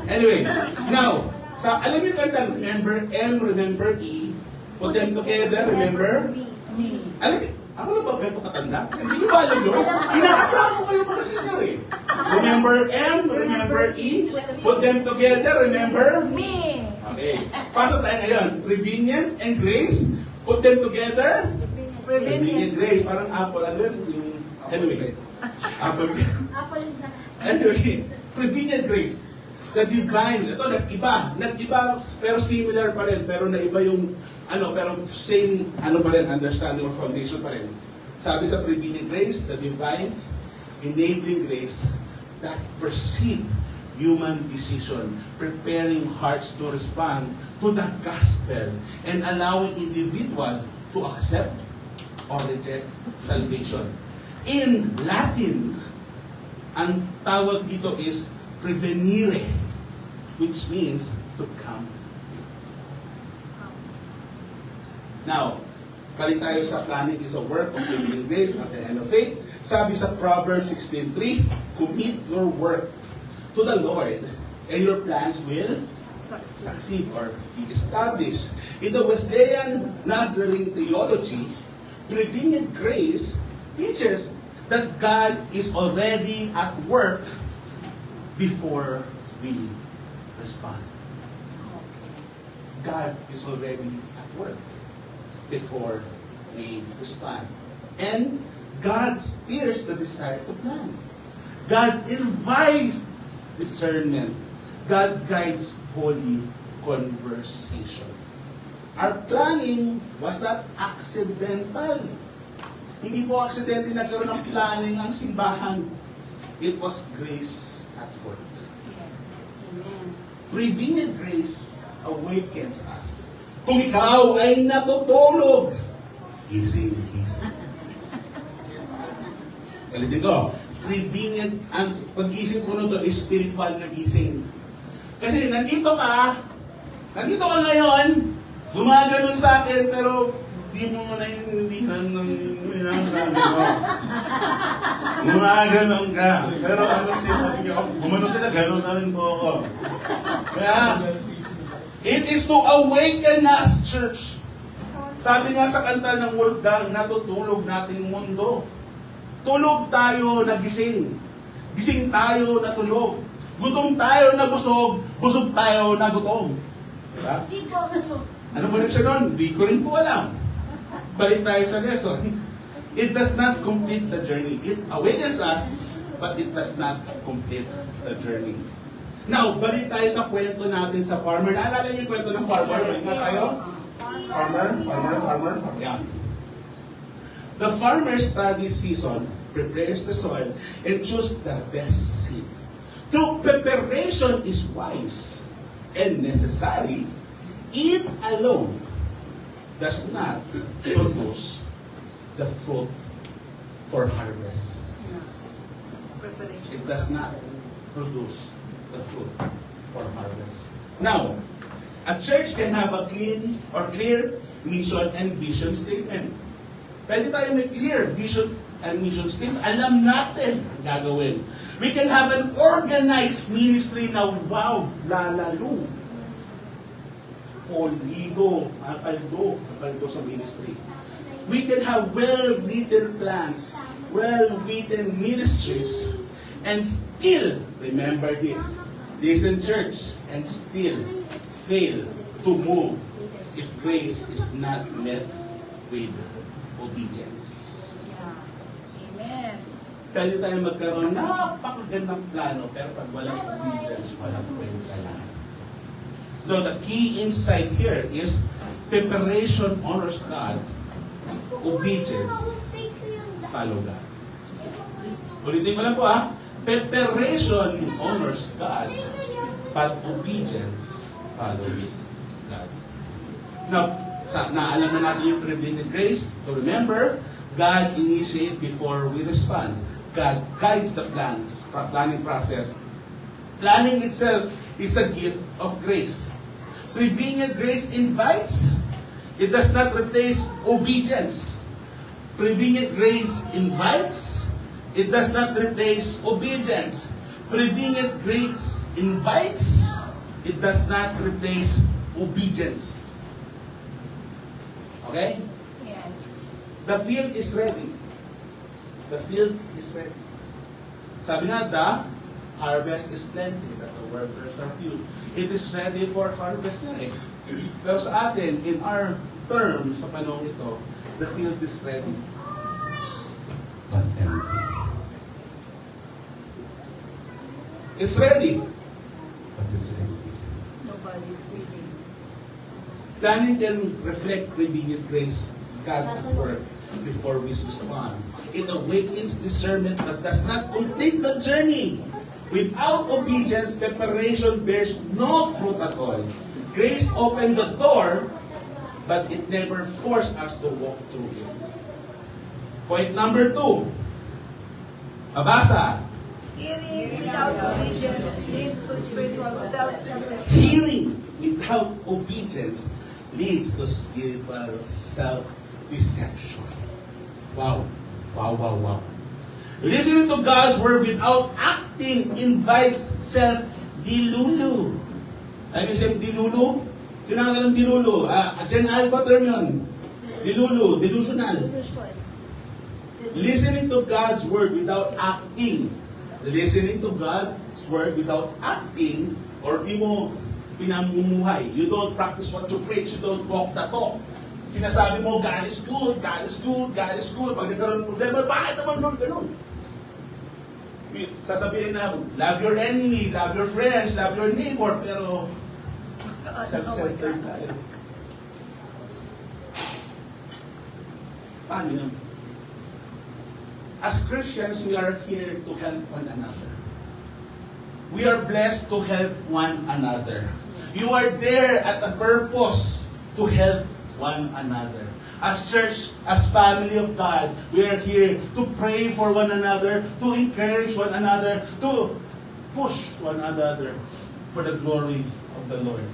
Anyway, now, alam niyo kanta, remember M, remember E, put them together, remember? Me. Alam niyo, Ako na ba ganito katanda? Hindi ko ba alam yun? Inaasahan ko kayo mga senior eh. Remember M, remember E, put them together, remember? Me. Okay. Pasok tayo ngayon. Prevenient and grace, put them together. Prevenient grace. Parang apple. Ano yun? Anyway. Apple. Anyway. Prevenient grace. The divine. Ito, nag-iba. Nag-iba, pero similar pa rin. Pero naiba yung, pero same, pa rin, understanding or foundation pa rin. Sabi sa prevenient grace, the divine, enabling grace that precede human decision, preparing hearts to respond to the gospel and allowing individual to accept or reject salvation. In Latin, ang tawag dito is prevenire, which means to come. Now, balik tayo sa planning is a work of prevenient grace at the end of faith. Sabi sa Proverbs 16:3, commit your work to the Lord, and your plans will succeed or be established. In the Wesleyan Nazarene theology, prevenient grace teaches that God is already at work before we respond. God is already at work before we respond. And God steers the desire to plan. God invites discernment. God guides holy conversation. Our planning was not accidental. Hindi po aksidente nagkaroon ng planning ang simbahan. It was grace at work. Yes. Amen. Prevenient grace awakens us. Kung ikaw ay natutulog, gising, gising. Kalitin ko, prevenient, ang pag-gising ko nito is spiritual na gising. Kasi nandito ka ngayon, gumaganon sa akin, pero di mo naiintindihan ng minasabi mo. Gumaganon ka. Pero gumanon sila, ganon na rin po ako. Kaya, it is to awaken us, church. Sabi nga sa kanta ng Wolfgang, natutulog nating mundo. Tulog tayo na gising. Gising tayo na tulog. Gutom tayo na busog. Busog tayo na gutom. Diba? Ano ba rin siya nun? Di ko rin po alam. Balik tayo sa lesson. It does not complete the journey. It awakens us, but it does not complete the journey. Now, balik tayo sa kwento natin sa farmer. Naalala niyo yung kwento ng farmer? Balik na tayo? Farmer. Yeah. The farmer studies season, prepares the soil, and chooses the best seed. Through preparation is wise and necessary. It alone does not produce the fruit for harvest. Preparation. It does not produce the fruit for harvest. Now, a church can have a clear mission and vision statement. Pwede tayo may clear vision and mission statement. Alam natin ang gagawin. We can have an organized ministry na wow, lalalo. Polido, apaldo sa ministry. We can have well-written plans, well-written ministries, and still, remember this, listen church, and still fail to move if grace is not met with obedience. Yeah. Amen. Pwede tayo magkaroon napakagandang plano, pero pag walang obedience, walang kwenta lahat. So the key insight here is preparation honors God, obedience follow God. Ulitin ko lang po preparation honors God, but obedience follows God. Now, naalam na natin yung preventive grace. To remember, God initiates before we respond. God guides the planning process. Planning itself is a gift of grace. Prevenient grace invites. It does not replace obedience. Prevenient grace invites. It does not replace obedience. Prevenient grace invites. It does not replace obedience. Okay? Yes. The field is ready. The field is ready. Sabi nga, the harvest is plenty, but the workers are few. It is ready for harvest na eh. Pero sa atin, in our term, sa panahon ito, the field is ready. But empty. It's ready. But it's empty. Nobody's breathing. Planning can reflect prevenient grace, God's work, before we respond. It awakens discernment but does not complete the journey. Without obedience, preparation bears no fruit at all. Grace opened the door, but it never forced us to walk through it. Point number 2. Mabasa. Hearing without obedience leads to spiritual self-deception. Hearing without obedience leads to spiritual self-deception. Wow. Wow, wow, wow. Listening to God's word without acting invites self-dilulu. Ano yung self-dilulu? Sinangal ng dilulu. Gen Alpha term yun. Dilulu, delusional. Listening to God's word without acting. Listening to God's word without acting, or di mo pinamumuhay. You don't practice what you preach. You don't walk the talk. Sinasabi mo, God is good, God is good, God is good. Pag nagkaroon ng problema, bakit naman Lord ganun? Sasabihin na, love your enemy, love your friends, love your neighbor, pero self-centered tayo. Paano yun? As Christians, we are here to help one another. We are blessed to help one another. You are there at a purpose to help one another. As church, as family of God, we are here to pray for one another, to encourage one another, to push one another for the glory of the Lord.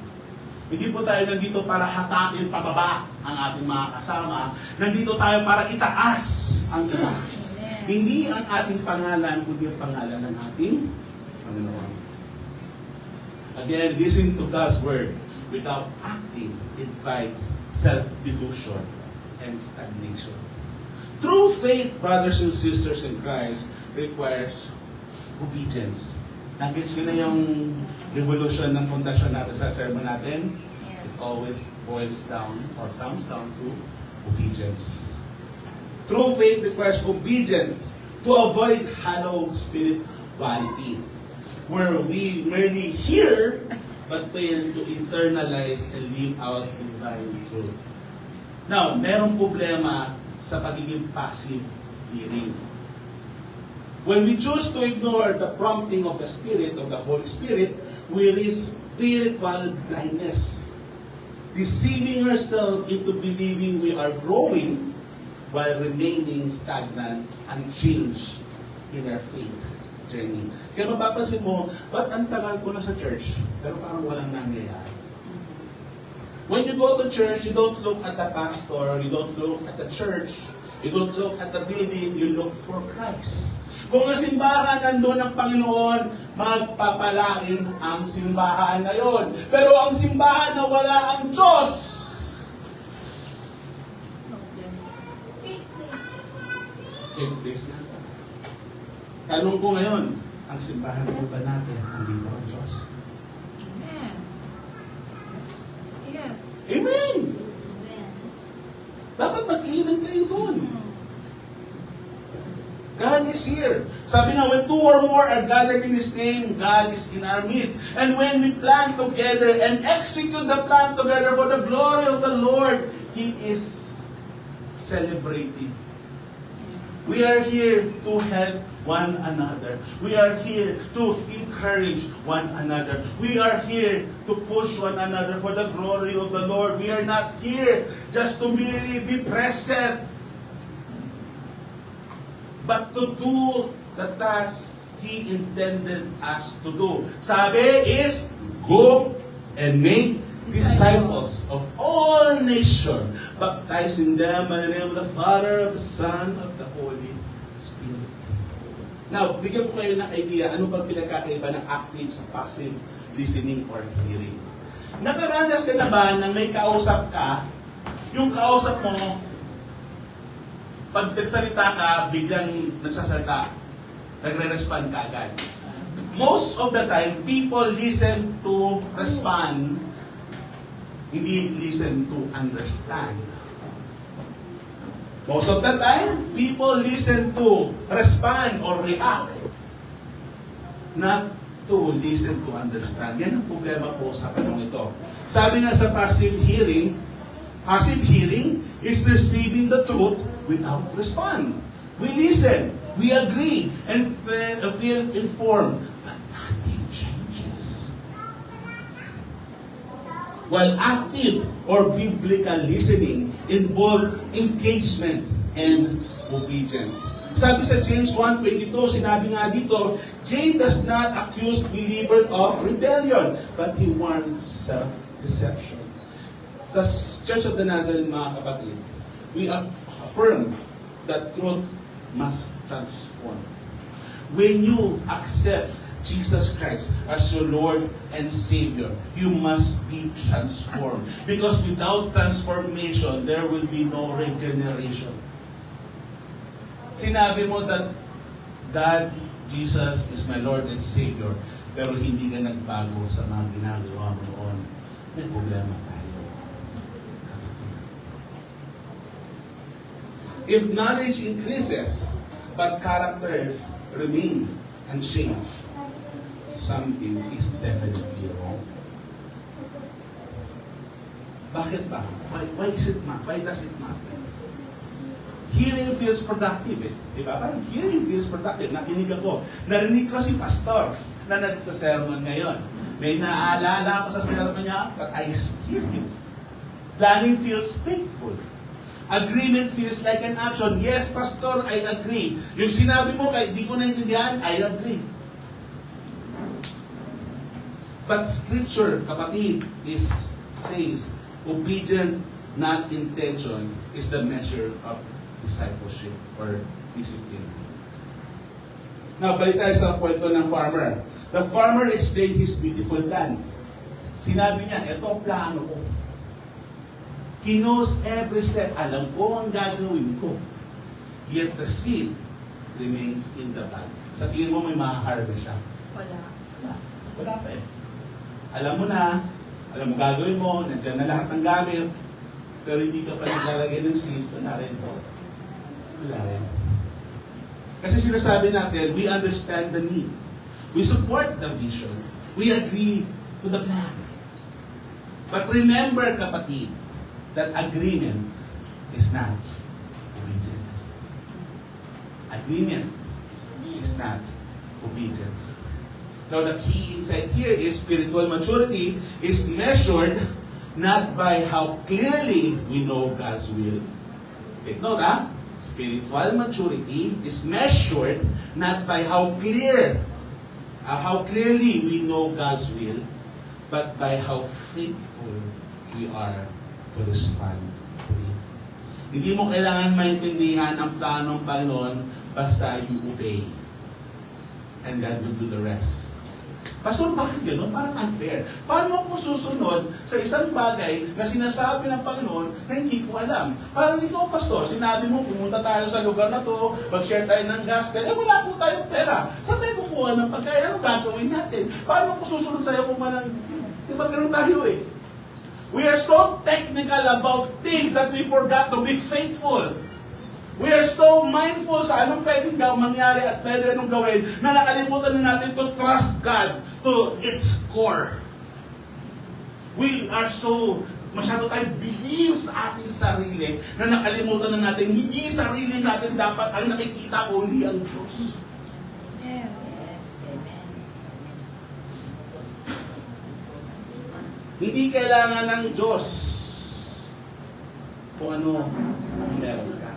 Hindi po tayo nandito para hatakin pababa ang ating mga kasama. Nandito tayo para itaas ang iba. Hindi ang ating pangalan, kundi ang pangalan ng ating Panginoon. Again, listening to God's word without acting invites self-delusion and stagnation. True faith, brothers and sisters in Christ, requires obedience. Nag-gets nyo na yung revolution ng pundasyon natin sa sermon natin? It always boils down or comes down to obedience. True faith requires obedience to avoid hollow spirituality, where we merely hear but fail to internalize and live out divine truth. Now, merong problema sa pagiging passive hearing. When we choose to ignore the prompting of the Spirit, of the Holy Spirit, we risk spiritual blindness, deceiving ourselves into believing we are growing while remaining stagnant and changed in our faith journey. Kaya mapapansin mo, ba't ang tagal ko na sa church, pero parang walang nangyayari? When you go to church, you don't look at the pastor, you don't look at the church, you don't look at the building, you look for Christ. Kung ang simbahan nandun ang Panginoon, magpapalain ang simbahan na yon. Pero ang simbahan na wala ang Diyos, same place na. Tanong ko ngayon, ang simbahan po ba natin andito ang Diyos? Amen. Yes. Amen! Dapat mag-amen kayo doon. God is here. Sabi nga, when two or more are gathered in His name, God is in our midst. And when we plan together and execute the plan together for the glory of the Lord, He is celebrating. We are here to help one another. We are here to encourage one another. We are here to push one another for the glory of the Lord. We are not here just to merely be present, but to do the task He intended us to do. Sabi is, go and make disciples of all nations, baptizing them in the name of the Father, of the Son, of the Holy Spirit. Now, bigyan ko kayo ng idea, ano ba pinagkakaiba ng active sa passive listening or hearing? Nakaranas ka na ba nang may kausap ka, yung kausap mo, pag nagsalita ka, biglang nagsasalita. Nagre-respond ka agad. Most of the time, people listen to respond, hindi listen to understand. Most of the time, people listen to respond or react, not to listen to understand. Yan ang problema po sa panahon ito. Sabi nga sa passive hearing is receiving the truth without respond. We listen, we agree, and feel informed, but nothing changes. While active or biblical listening involve engagement and obedience. Sabi sa James 1:22, sinabi nga dito, James does not accuse believers of rebellion, but he warns self-deception. Sa Church of the Nazarene, mga kapatid, we affirm that truth must transform. When you accept Jesus Christ as your Lord and Savior, you must be transformed. Because without transformation, there will be no regeneration. Sinabi mo that Jesus is my Lord and Savior, pero hindi ka nagbago sa mga ginagawa mo noon, may problema tayo. If knowledge increases, but character remain unchanged, something is definitely wrong. Bakit ba? Why does it matter? Hearing feels productive eh. Diba? Parang hearing feels productive. Nakinig ako. Narinig ko si pastor na nagsasermon ngayon. May naalala ako sa sermon niya, but I hear him. Planning feels faithful. Agreement feels like an action. Yes, pastor, I agree. Yung sinabi mo, kahit di ko naintindihan, I agree. But scripture, kapatid, says, obedient, not intention, is the measure of discipleship or discipline. Now, balik tayo sa kwento ng farmer. The farmer explained his beautiful plan. Sinabi niya, ito ang plano ko. He knows every step. Alam ko ang gagawin ko. Yet the seed remains in the bag. Sa tingin mo may mahaharvest siya? Wala pa eh. Alam mo na, alam mo gagawin mo, nandiyan na lahat ng gamit, pero hindi ka pa naglalagay ng seed, wala rin po. Wala rin. Kasi sinasabi natin, we understand the need. We support the vision. We agree to the plan. But remember, kapatid, that agreement is not obedience. Agreement is not obedience. Now, the key insight here is spiritual maturity is measured not by how clearly we know God's will. Take note, ha? Spiritual maturity is measured not by how clearly we know God's will, but by how faithful we are to respond to it. Hindi mo kailangan maintindihan ang plano ng Panginoon, basta you obey. And God will do the rest. Pastor, bakit gano'n? Parang unfair. Paano ako susunod sa isang bagay na sinasabi ng Panginoon na hindi ko alam? Parang ikaw, Pastor, sinabi mo, pumunta tayo sa lugar na to, mag-share tayo ng gospel, wala po tayong pera. Saan tayo kukuha ng pagkain? Ano gagawin natin? Paano ako susunod sa'yo kung manang, di ba gano'n tayo eh? We are so technical about things that we forgot to be faithful. We are so mindful sa anong pwedeng mangyari at pwede anong gawin na nakalimutan na natin to trust God to its core. We are so, masyado tayong believe sa ating sarili na nakalimutan na natin, hindi sarili natin dapat ang nakikita o hindi ang Diyos. Hindi kailangan ng Diyos kung ano meron ka.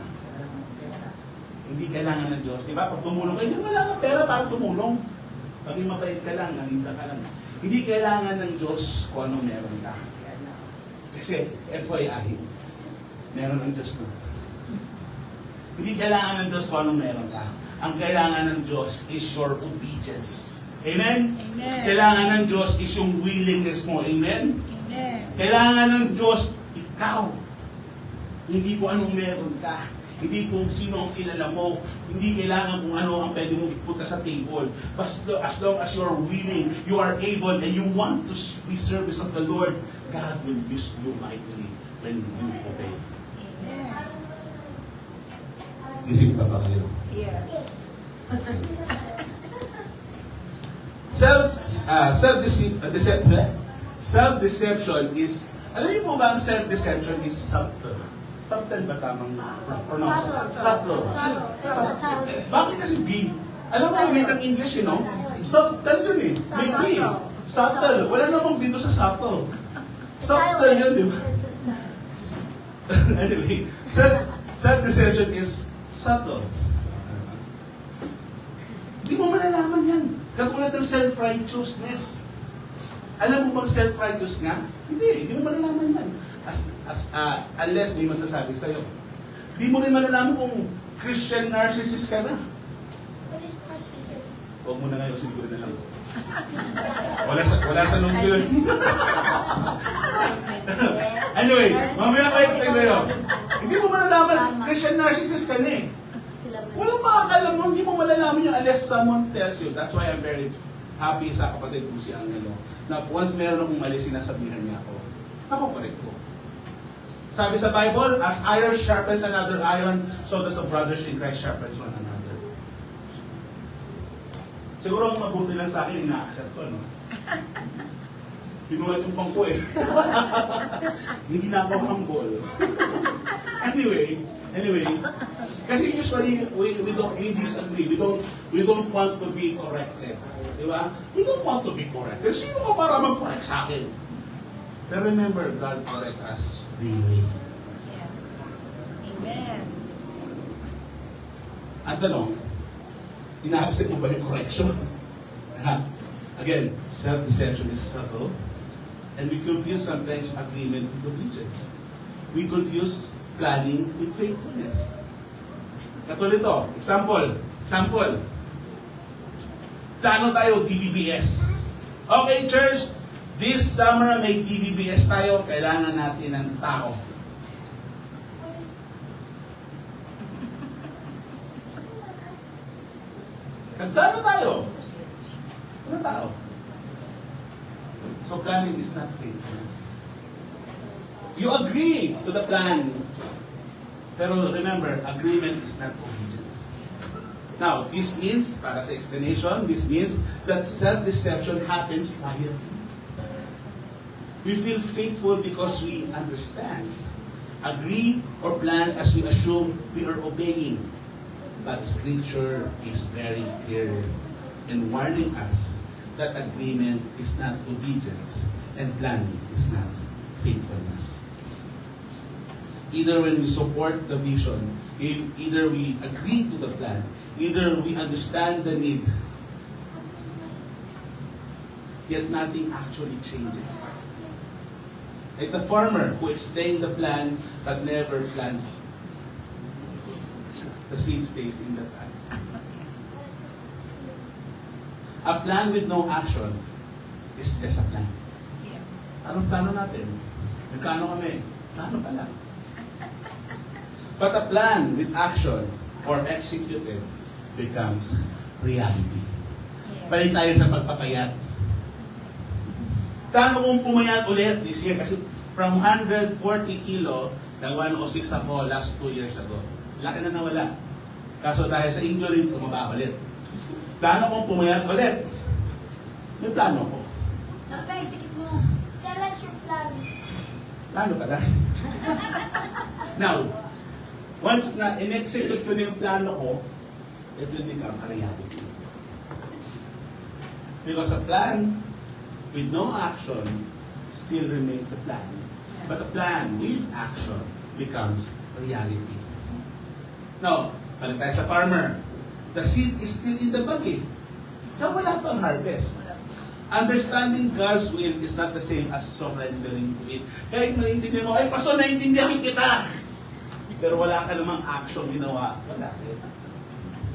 Hindi kailangan ng Diyos. Diba? Pag tumulong ka, hindi wala kang pera para tumulong. Pag mabait ka lang, naninda ka lang. Hindi kailangan ng Diyos kung anong meron ka. Kasi, FYI, meron ng Diyos na. Hindi kailangan ng Diyos kung anong meron ka. Ang kailangan ng Diyos is your obedience. Amen? Amen. Kailangan ng Diyos is yung willingness mo. Amen? Amen. Kailangan ng Diyos, ikaw. Hindi ko anong meron ka. Hindi kung sino ang kilala mo. Hindi kailangan kung ano ang pwede mong ipunta sa table. Basta as long as you are willing, you are able, and you want to be service of the Lord, God will use you mightily when you obey. Amen. Gising pa ba kayo? Yes. Self-deception is, alam niyo po ba ang self-deception is subtle? Subtle ba tamang pronounce? Subtle. Bakit kasi B? Alam mo, may ng English, subtle yun eh. May B. Subtle. Wala namang B doon sa subtle. Subtle yun, di ba? Anyway, self-deception is subtle. Hindi mo malalaman yan. Katulad ng self-righteousness. Alam mo bang self-righteous nga? Hindi mo malalaman yan. Unless may magsasabi sa'yo. Hindi mo rin malalaman kung Christian narcissist ka na. Huwag mo na ngayon, siguro na lang. Wala sa nung yun. Anyway, mamaya pa explain sa'yo. Hindi mo malalaman Christian narcissist ka na eh. Walang makakalam mo, hindi mo malalaman yun unless someone tells you. That's why I'm very happy sa kapatid ko si Angelo. Na once meron akong mali, sinasabihan niya ako. Correct ko. Sabi sa Bible, as iron sharpens another iron, so does a brother in Christ sharpens one another. Siguro ang mabuti lang sa akin, ina-accept ko, no? Pinuhat yung pang ko eh. Hindi na ako humble. Anyway, kasi usually we disagree. We don't want to be corrected. Di ba? We don't want to be corrected. Sino ka para mag-correct sa akin? But remember, God correct us daily. Yes. Amen. Ang tanong, ina-accept mo ba yung correction? Again, self-deception is subtle. And we confuse sometimes agreement with obedience. We confuse planning with faithfulness. Katulad ito, example. Plano tayo, DBBS. Okay, church, this summer may DBBS tayo, kailangan natin ng tao. Nagplano tayo. Ano tao? So planning is not faithfulness. You agree to the plan. Pero remember, agreement is not obedience. Now, this means, para sa explanation, this means that self-deception happens quietly. We feel faithful because we understand. Agree or plan as we assume we are obeying. But Scripture is very clear in warning us that agreement is not obedience and planning is not faithfulness. Either when we support the vision, either we agree to the plan, either we understand the need, yet nothing actually changes. Like the farmer who explained the plan but never planted. The seed stays in the plan. A plan with no action is just a plan. Yes. Anong plano natin? Nagplano kami. Plano pa lang. But a plan with action or executed becomes reality. Yes. Balik tayo sa pagpapayat. Plano kong pumayat ulit this year kasi from 140 kilo na 106 ako last 2 years ago. Laki na nawala. Kaso dahil sa injury, tumaba ulit. Plano kong pumayat ulit. May plano ko. Napa-execute mo. Tell us your plan. Plano pala. Now, once na in-execute ko na yung plano ko, it will become a reality. Because a plan with no action still remains a plan. But a plan with action becomes reality. Now, balik tayo sa farmer. The seed is still in the bag eh. Kaya wala pang harvest. Understanding God's will is not the same as surrendering to it. Kaya maintindihan mo, ay pastor, naintindihan kita. Pero wala ka namang action ginawa. Wala eh.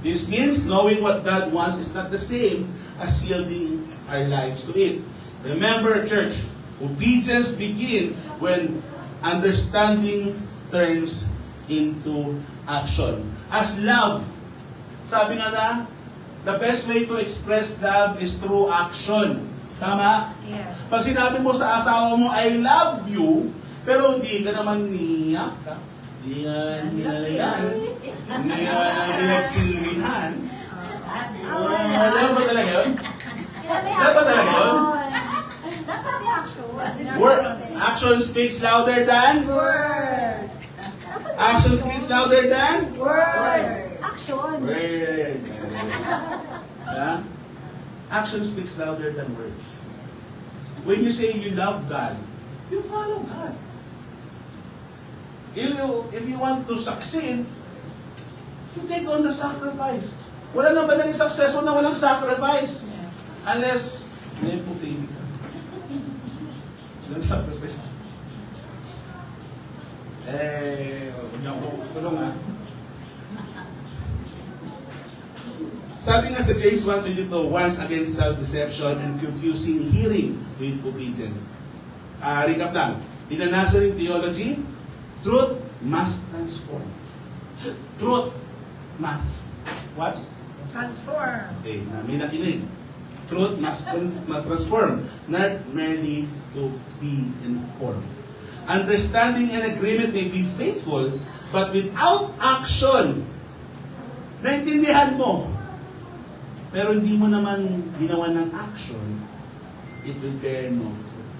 This means knowing what God wants is not the same as yielding our lives to it. Remember, church, obedience begins when understanding turns into action. As love, sabi nga na, the best way to express love is through action. Tama? Yes. Pag sinabi mo sa asawa mo, I love you, pero hindi ka naman niyak ka, hindi nga nilalagyan, hindi nga nagsilbihan. Alam mo talaga yun? Dapat talaga yun? Dapat may action. Action speaks louder than? Word. Action speaks louder than? Word. Action. Word. Yeah? Action speaks louder than words. When you say you love God, you follow God. If you want to succeed, you take on the sacrifice. Wala na ba naging successful na walang sacrifice? Unless, nepotism ka. Walang sacrifice. Huwag niyo ako tulong ha. Sabi nga sa James 1:22, warns against self-deception and confusing hearing with obedience. Recap lang. In the Nazarene theology, truth must transform. Truth must. What? Transform. Okay, may nakinig. Truth must transform, not merely to be informed. Understanding and agreement may be faithful, but without action, naintindihan mo, pero hindi mo naman ginawa ng action, it will bear no fruit.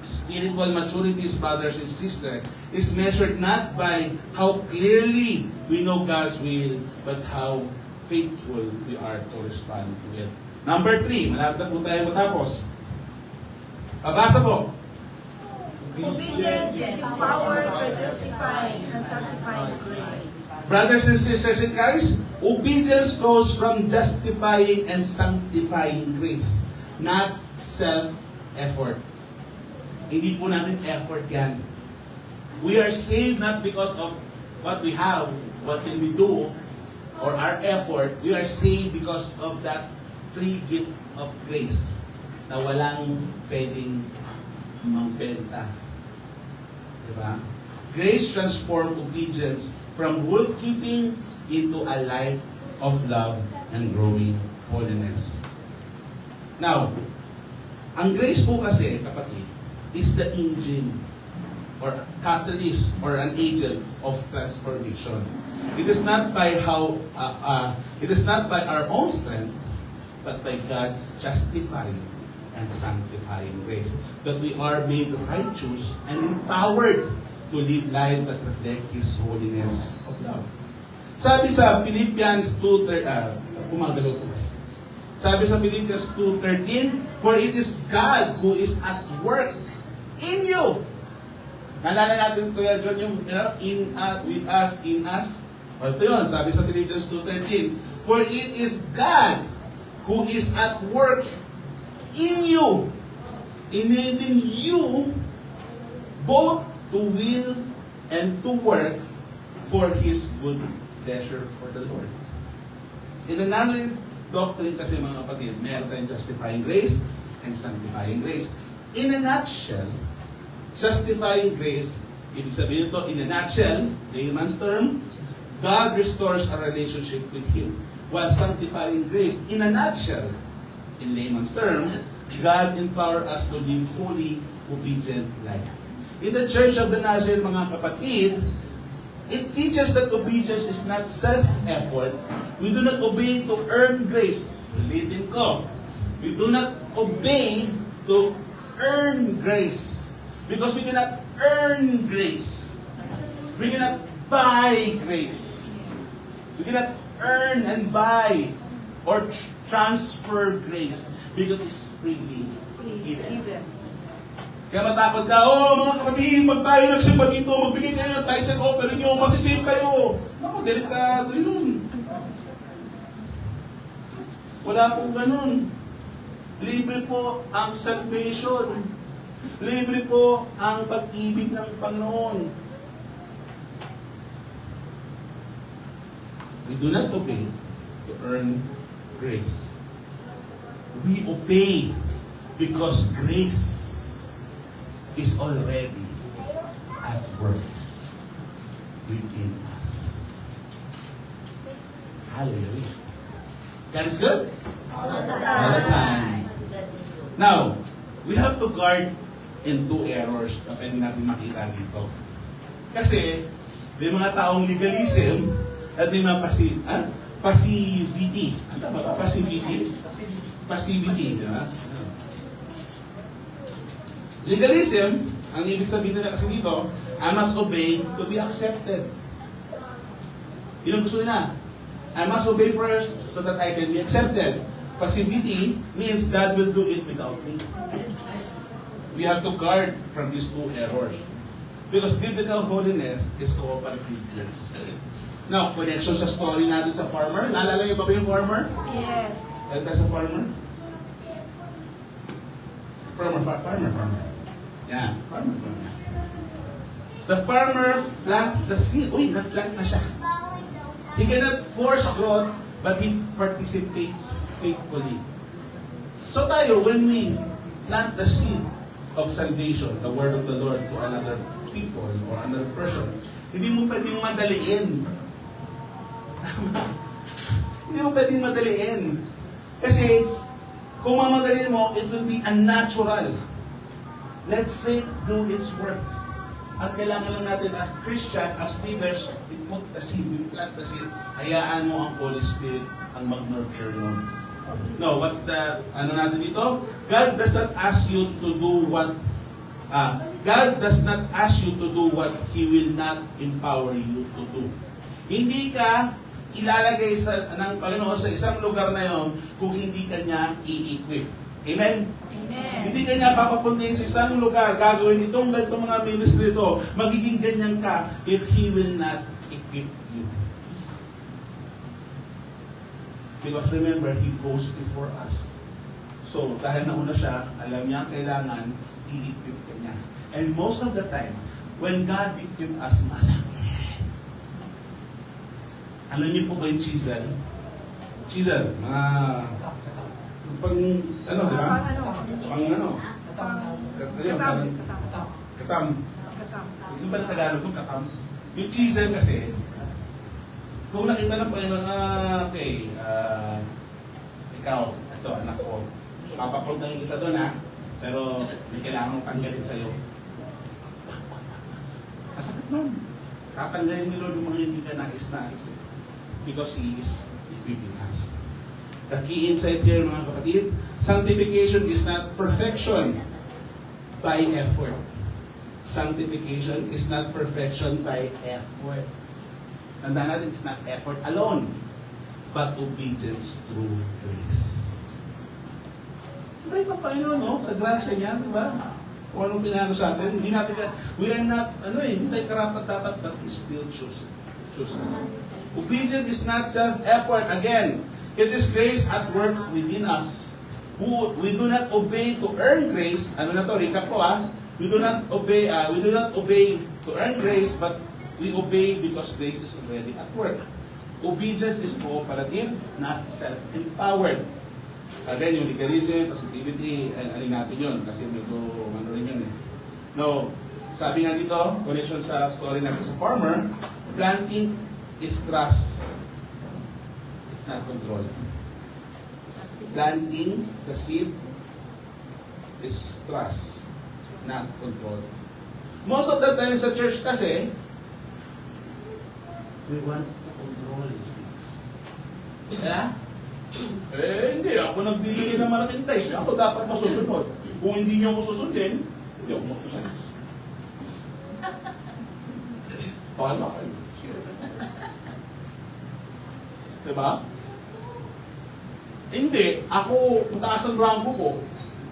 Spiritual maturity, brothers and sisters, is measured not by how clearly we know God's will, but how faithful we are to respond to it. Number 3, malapit na po tayo matapos. Pabasa po. Obedience is the power to justifying and sanctifying grace. Brothers and sisters in Christ, obedience flows from justifying and sanctifying grace, not self-effort. Hindi po natin effort yan. We are saved not because of what we have, what can we do, or our effort. We are saved because of that free gift of grace na walang pwedeng magbenta. Diba? Grace transforms obedience from rule-keeping into a life of love and growing holiness. Now, ang grace po kasi, kapatid, is the engine or catalyst or an agent of transformation. It is not by our own strength, but by God's justifying and sanctifying grace, that we are made righteous and empowered to live life that reflect His holiness of love. Sabi sa Philippians 2:13, sabi sa Philippians 2:13, for it is God who is at work in you. Nalala natin, Kuya John, yung in us, with us, in us. O ito yun, sabi sa Philippians 2:13, for it is God who is at work in you, enabling you both to will and to work for His good pleasure for the Lord. In the Nazarene doctrine kasi mga kapatid, meron tayong justifying grace and sanctifying grace. In a nutshell, justifying grace, ibig sabihin ito, in a nutshell, layman's term, God restores a relationship with Him. While sanctifying grace, in a nutshell, in layman's term, God empower us to live holy, obedient life. In the Church of the Nazarene, mga kapatid, it teaches that obedience is not self-effort. We do not obey to earn grace. Ulitin ko. We do not obey to earn grace. Because we cannot earn grace. We cannot buy grace. We cannot earn and buy or transfer grace because it's freely given. Kaya matakot ka, mga kapatid, pag tayo nagsimba dito, magbigay kayo ng tithes and offering nyo, masisave kayo. Ako, delikado yun. Wala pong ganun. Libre po ang salvation. Libre po ang pag-ibig ng Panginoon. We do not obey to earn grace. We obey because grace is already at work. within us. Hallelujah. God is good? All the All the time. Now, we have to guard in two errors na pwede natin makita dito. Kasi, may mga taong legalism at may mga passivity. Ano ba? Passivity? Passivity, di ba? Legalism, ang ibig sabihin nila kasi dito, I must obey to be accepted. Yun ang gusto nila. I must obey first so that I can be accepted. Passivity means God will do it without me. We have to guard from these two errors. Because biblical holiness is cooperative grace. Now, connection sa story natin sa farmer. Naalala niyo ba yung farmer? Yes. Kaya sa farmer? Farmer. Yeah, farmer. The farmer plants the seed. Uy, nag-plant na siya. He cannot force growth, but he participates faithfully. So tayo, when we plant the seed of salvation, the word of the Lord to another people or another person, hindi mo pwedeng madaliin. Hindi mo pwedeng madaliin. Kasi, kung mamadaliin mo, it will be unnatural. Let faith do its work. At kailangan lang natin as Christian, as leaders, we put the seed, we plant the seed, hayaan mo ang Holy Spirit ang mag-nurture nun. No, what's the, ano natin dito? God does not ask you to do what, God does not ask you to do what He will not empower you to do. Hindi ka ilalagay ng Panginoon sa isang lugar na yon kung hindi ka niya i-equip. Amen? Amen. Hindi ka niya papapuntahin sa isang lugar, gagawin itong mga ministry ito, magiging ganyan ka if He will not equip you. Because remember, He goes before us. So, dahil nauna siya, alam niya kailangan i-equip ka niya. And most of the time, when God equip us, masakit. Alam niyo po ba yung chisel? Chisel, mga pang, ano, di ba? Pang ano? Ayun, katam. Yung ba na Tagalog kung katam? Yung chisel kasi, kung nakita ng Panginoon, okay, ikaw, ito, anak ko, papapuntahin kita doon pero may kailangan mong tanggalin sa'yo. Masakit nun. Tatanggalin ni Lord yung mga hindi ka nais-nais. Because He is equipping us. The key insight here, mga kapatid, sanctification is not perfection by effort. Sanctification is not perfection by effort. Tandaan natin, it's not effort alone, but obedience through grace. Diba ito Panginoon, no? Sa grasya niya, diba? Kung anong pinano sa atin, hindi natin, we are not, hindi tayo karapat-dapat, but He still chooses us. Obedience is not self-effort. Again, it is grace at work within us. We do not obey to earn grace. Ano na to? Recap ko We do not obey to earn grace, but we obey because grace is already at work. Obedience is cooperative, not self-empowered. Again, yung legalism, positivity, alin natin yun. Kasi medyo, ano rin yun No, sabi nga dito, connection sa story natin sa farmer, planting is trust. It's not control. Planting the seed is trust, not control. Most of the time sa church kasi, we want to control things. Yeah? Hindi. Ako nagbibigay ng malaking taste. Ako dapat masusunod. Kung hindi niyo ako susundin, hindi ako makusayos. Paano kayo? Diba? Hindi. Ako, kung taas ang rango ko,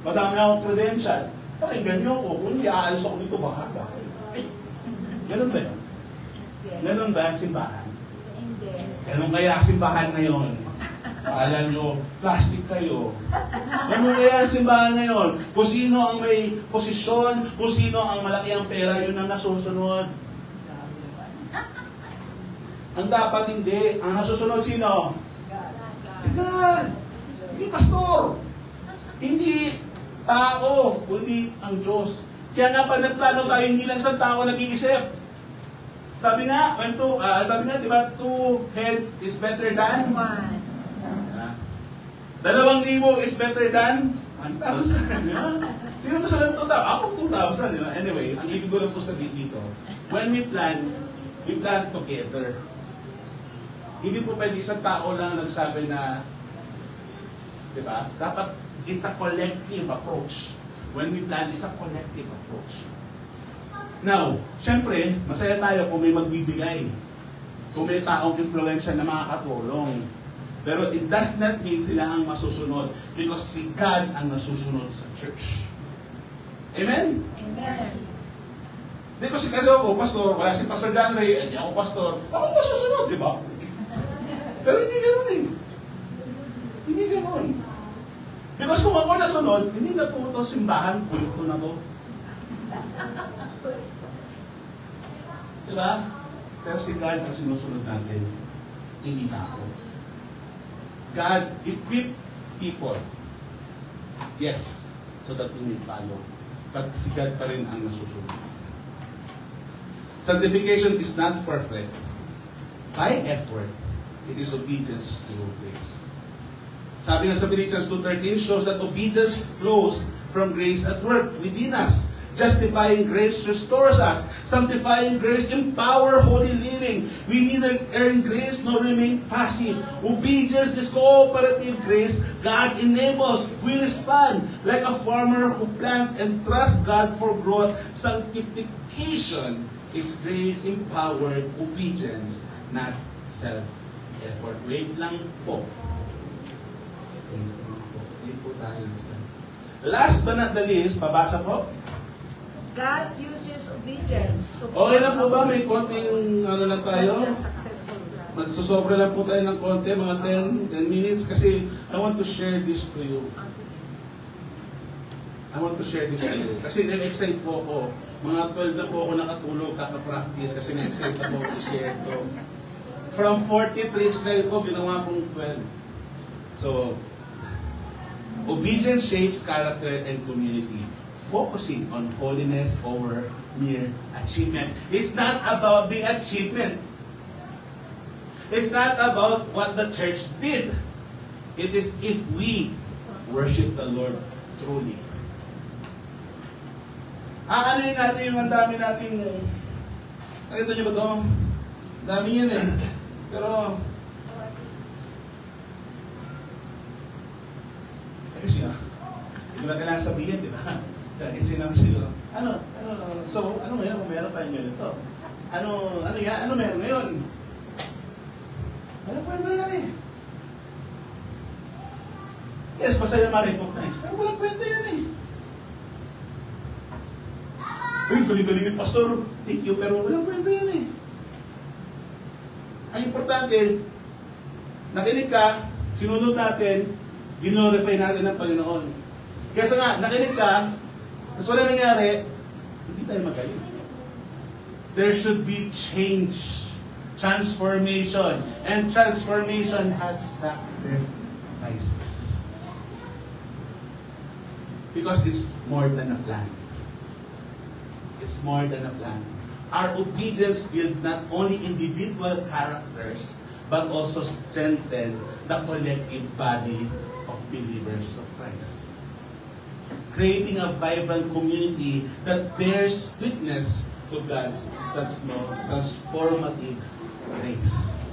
madami akong credential, pakinggan niyo ako. Kung hindi, aayos ako dito, bahala. Ganun ba yun? Ganun ba ang simbahan? Hindi. Ganun kaya ang simbahan ngayon? Alam nyo, plastic kayo. Ganun kaya ang simbahan ngayon? Kung sino ang may posisyon, kung sino ang malaki ang pera, yun ang nasusunod. Ang dapat hindi. Ang nasusunod sino? Si God. Hindi pastor. Hindi tao, kundi ang Diyos. Kaya nga pa nagplano tayo, hindi lang sa tao nag-iisip. Sabi nga, di ba, 2 heads is better than? One. 2,000 is better than 1,000. Di ba? Sino gusto ng 2,000? Ako 2,000. Di ba? Anyway, ang ibig ko lang po sabihin dito, when we plan together. Hindi po pwede isang tao lang nagsabi na, di ba? Dapat it's a collective approach. When we plan, it's a collective approach. Now, syempre, masaya tayo kung may magbibigay. Kung may taong influensya na makakatulong. Pero it does not mean sila ang masusunod because si God ang nasusunod sa church. Amen? Amen. Hindi ko kasi ako, pastor, wala si Pastor Dan Ray, hindi ako pastor, ako masusunod, di ba? Pero hindi ganoon eh. Hindi ganoon. Because kung ako nasunod, hindi na po ito simbahan, kulto na to. Diba? Pero si God ang sinusunod natin, hindi na ako. God equipped people. Yes, so that we may follow. But si God pa rin ang nasusunod. Sanctification is not perfect. By effort, it is obedience through grace. Sabi nga sa Philippians 2:13 shows that obedience flows from grace at work within us. Justifying grace restores us. Sanctifying grace empower holy living. We neither earn grace nor remain passive. Obedience is cooperative grace. God enables. We respond like a farmer who plants and trusts God for growth. Sanctification is grace empowered obedience, not self-effort. Wait lang po. Wait po tayo. Last but not the least, babasa po. God uses obedience to Okay na po ba? May konting ano lang tayo? successful God. Magsusobra lang po tayo ng konti, mga 10 minutes, kasi I want to share this to you. I want to share this to you. Kasi na-excite po ako. Mga 12 na po ako nakatulog, kaka-practice, kasi na-excite ako to share to. From 43 slide po, ginawa kong 12. So, obedience shapes character and community. Focusing on holiness over mere achievement. It's not about the achievement. It's not about what the church did. It is if we worship the Lord truly. Aanoyin natin yung ang dami nating... Nakita niyo ba ito? Dami yan eh. Pero... Kasi hindi na kailangan sabihin, di ba? Kasi lang sila. So, ano ngayon kung meron tayong ganito? Ano meron ngayon? Ano kwento yan eh? Yes, masaya ma-recognize. Pero walang kwento yan eh. Uy, galing-galing ni Pastor. Thank you, pero walang kwento yan eh. Ang importante, nakinig ka, sinunod natin, glorify natin ang Panginoon. Kaya nga, nakinig ka, tapos wala nangyari, hindi tayo magaling. There should be change, transformation, and transformation has sacrifices. Because it's more than a plan. It's more than a plan. Our obedience build not only individual characters, but also strengthen the collective body of believers of Christ. Creating a vibrant community that bears witness to God's transformative grace.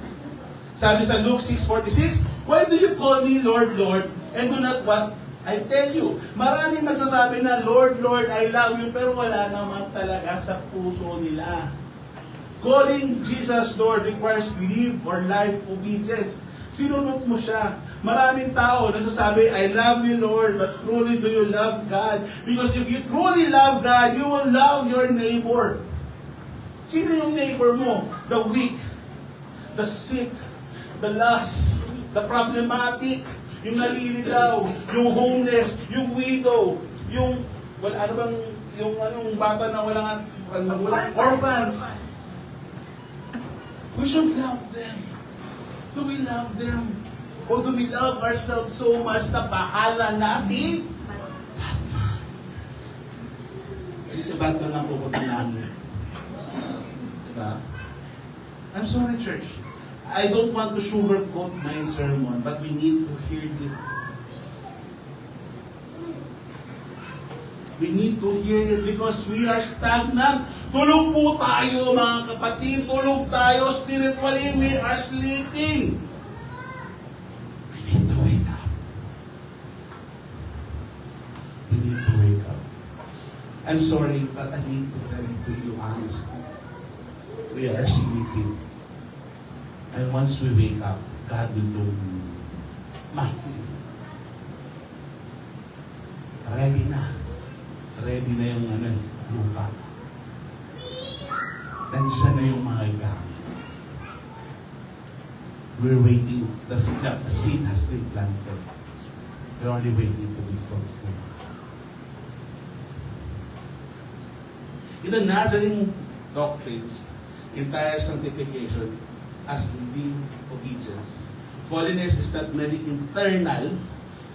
Sabi sa Luke 6:46, "Why do you call me Lord, Lord, and do not what I tell you?" Maraming nagsasabi na, "Lord, Lord, I love you," pero wala naman talaga sa puso nila. Calling Jesus Lord requires live or life obedience. Sinunod mo siya. Maraming tao nagsasabi, "I love you, Lord," but truly do you love God? Because if you truly love God, you will love your neighbor. Sino yung neighbor mo? The weak, the sick, the lost, the problematic, yung naliligaw, yung homeless, yung widow, yung yung bata na walang orphans. We should love them. Do we love them? O do we love ourselves so much na bahala na si Batman? Kasi si Batman ang pupunta namin. Diba? I'm sorry, church. I don't want to sugarcoat my sermon, but we need to hear it. We need to hear it because we are stagnant. Tulog po tayo, mga kapatid. Tulog tayo. Spiritually, we are sleeping. We need to wake up. We need to wake up. I'm sorry, but I need to tell it to you honestly. We are sleeping. And once we wake up, God will do mighty. Ready na. Ready na yung lupa. Nandiyan na yung mga gamit. We're waiting. The seed has been planted. We're only waiting to be fruitful. In the Nazarene doctrines, entire sanctification as living obedience. Holiness is not merely internal,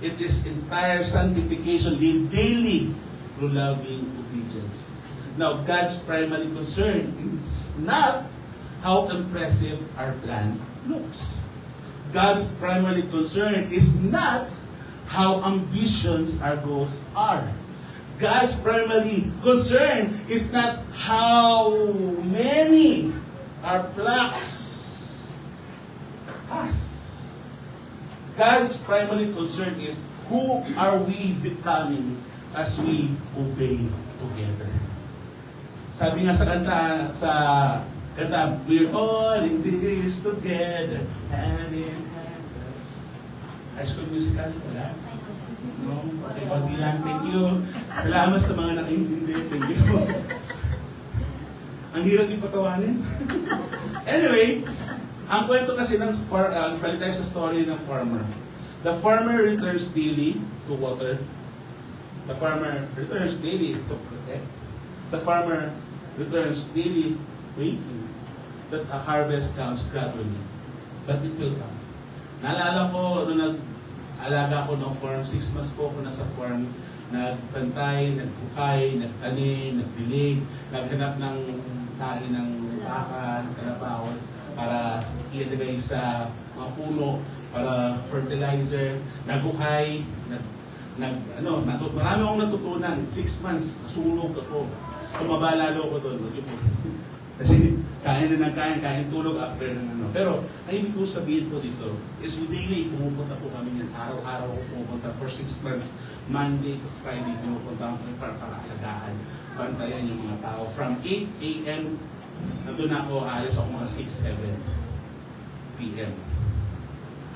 it is entire sanctification lived daily through loving obedience. Now, God's primary concern is not how impressive our plan looks. God's primary concern is not how ambitious our goals are. God's primary concern is not how many our plaques has. God's primary concern is who are we becoming as we obey together. Sabi nga sa kanta, we're all in this together, hand in hand. High School Musical, wala? No? Okay, konti lang. Thank you. Salamat sa mga nakaintindi. Thank you. Ang hirap din patawanin. Anyway, ang kwento kasi ng balik tayo sa story ng farmer. The farmer returns daily to water. The farmer returns daily to protect. The farmer returns daily waiting that a harvest comes gradually. But it will come. Naalala ko, nung nag-alaga ko ng farm, 6 months po ako nasa farm, nagbantay, nagbukay, nagtanim, nagdilig, naghanap ng tahi ng baka, kalabaw, para ilagay sa mga puno, para fertilizer, nagbukay, marami akong natutunan. 6 months, nasunog ako. Tumaba lalo ako doon. Kasi kain na ng kain tulog after ng Pero, ang ibig ko sabihin ko dito, is we daily pumupunta po kami yan. Araw-araw ko pumupunta for 6 months. Monday to Friday, pumupunta kami para alagaan. Bantayan yung mga tao. From 8 a.m., nandun na ako, alis ako mga 6, 7 p.m.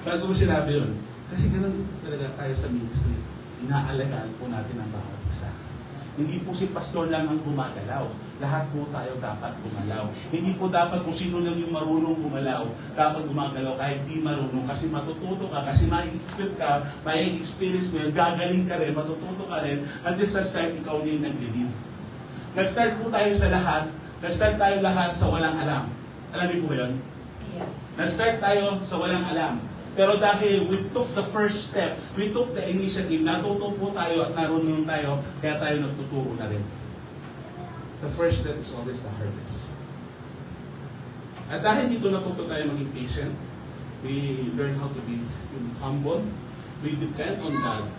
Bago ko sinabi yun, kasi ganun talaga tayo sa ministry. Inaalagaan po natin ang bawat isa. Hindi po si pastor lang ang gumagalaw. Lahat po tayo dapat gumalaw. Hindi po dapat kung sino lang yung marunong gumalaw, dapat gumagalaw kahit di marunong. Kasi matututo ka, kasi ma-equip ka, may experience mo yun, gagaling ka rin, matututo ka rin, at this time ikaw na yung nag-lead. Nag-start po tayo sa lahat, nag-start tayo lahat sa walang alam. Alam niyo po yun? Yes. Nag-start tayo sa walang alam. Pero dahil we took the first step, we took the initiative, natuto po tayo at narunong tayo, kaya tayo nagtuturo na rin. The first step is always the harvest. At dahil dito natuto tayo maging patient, we learn how to be humble, we depend on God,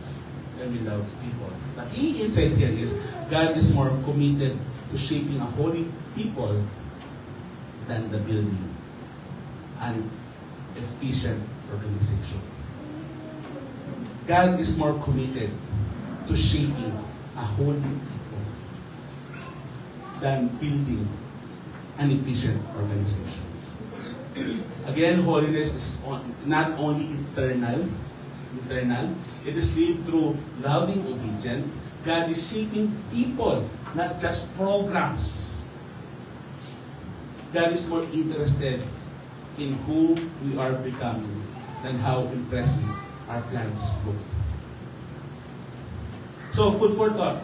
and we love people. The key insight here is, God is more committed to shaping a holy people than the building an efficient organization. God is more committed to shaping a holy people than building an efficient organization. Again, holiness is not only internal, it is lived through loving obedience. God is shaping people, not just programs. God is more interested in who we are becoming than how impressive our plans look. So, food for thought.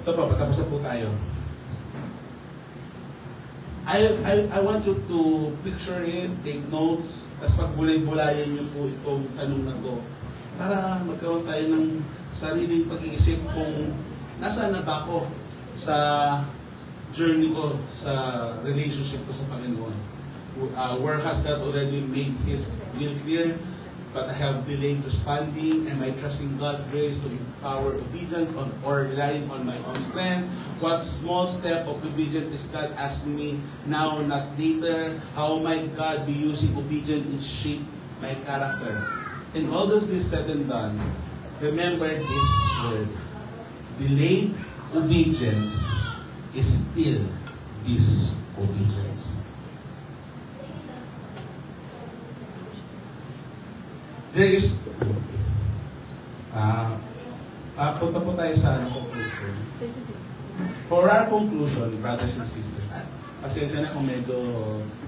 Ito pa, patapos na po tayo. I want you to picture it, take notes, tapos pagbulay-bulayan niyo po itong tanong na to para magkaroon tayo ng sariling pag-iisip kung nasaan na ba ako sa journey ko, sa relationship ko sa Panginoon. where has God already made His will clear, but I have delayed responding. Am I trusting God's grace to empower obedience or relying on my own strength? What small step of obedience is God asking me now, not later? How might God be using obedience in shape my character? And all of this said and done, remember this word. Delayed obedience is still disobedience. There is, punta po tayo sa conclusion. For our conclusion, brothers and sisters, pasensya na kung medyo,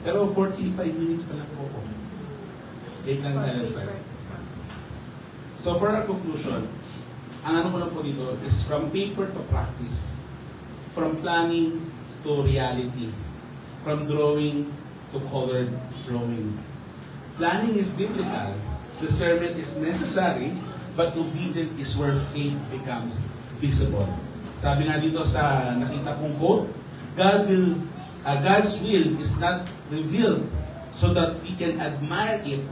pero 45 minutes pa lang po ako. Late lang tayo start. So for our conclusion, ang ano ko lang po dito is from paper to practice, from planning to reality, from drawing to colored drawing. Planning is biblical, discernment is necessary, but obedience is where faith becomes visible. Sabi nga dito sa nakita kong quote, God's will is not revealed so that we can admire it.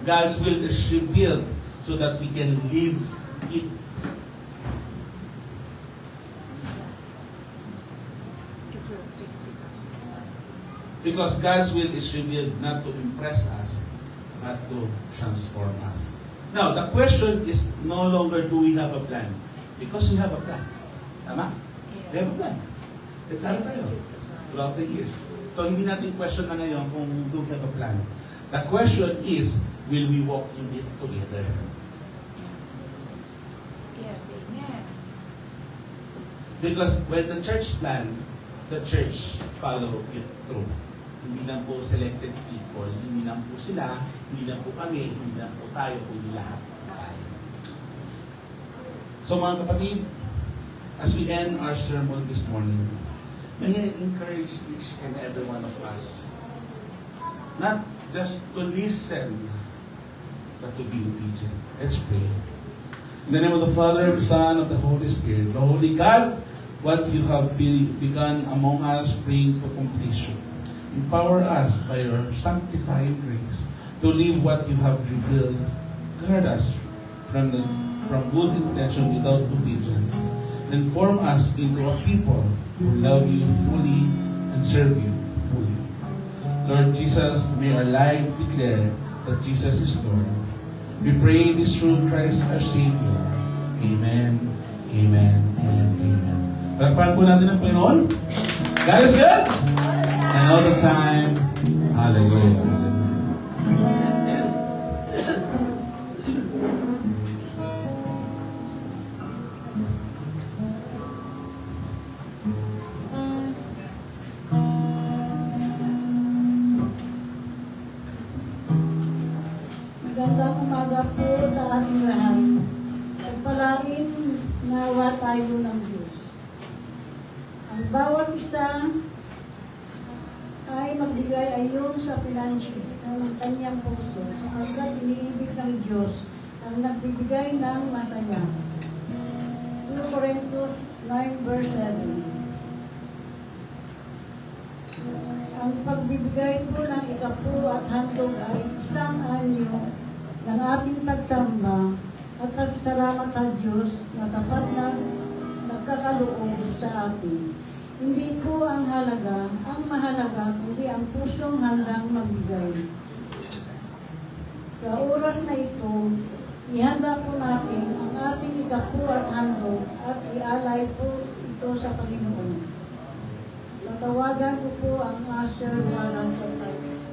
God's will is revealed so that we can live it. Because God's will is revealed not to impress us, but to transform us. Now, the question is no longer do we have a plan? Because we have a plan. Tama? We have a plan. Nagplano tayo throughout the years. So, hindi natin question na ngayon kung do we have a plan. The question is, will we walk in it together? Yes, amen. Because when the church planned, the church follow it through. Hindi lang po selected people, hindi lang po sila, hindi lang po kami, hindi lang po tayo, hindi lahat tayo. So mga kapatid, as we end our sermon this morning, may I encourage each and every one of us not just to listen, but to be obedient. Let's pray. In the name of the Father, the Son, of the Holy Spirit, the Holy God, what you have begun among us, bring to completion. Empower us by your sanctifying grace to live what you have revealed. Guard us from good intention without obedience, and form us into a people who love you fully and serve you fully. Lord Jesus, may our life declare that Jesus is Lord. We pray this through Christ our Savior. Amen, amen, and amen. Palakpakan po natin ang Panginoon. God is good! And all the time, hallelujah. Magandang umaga po sa ating lahat. Pagpalain nawa tayo ng Diyos. Ang bawat isa ay magbigay ayon sa pinansya ng kanyang puso, sapagkat iniibig ng Diyos ang nagbibigay ng masaya. 2 Corinthians 9 verse 7. Ang pagbibigay po ng ikapu at handog ay isang anyo ng ating pagsamba at pasasalamat sa Diyos na tapat na nagkakaloob sa atin. Hindi po ang mahalaga, kundi ang pusong handang magbigay. Sa oras na ito, ihanda po natin ang ating ikapu at handog at ialay po ito sa Panginoon. Tatawagan ko po ang usher para sa tithes.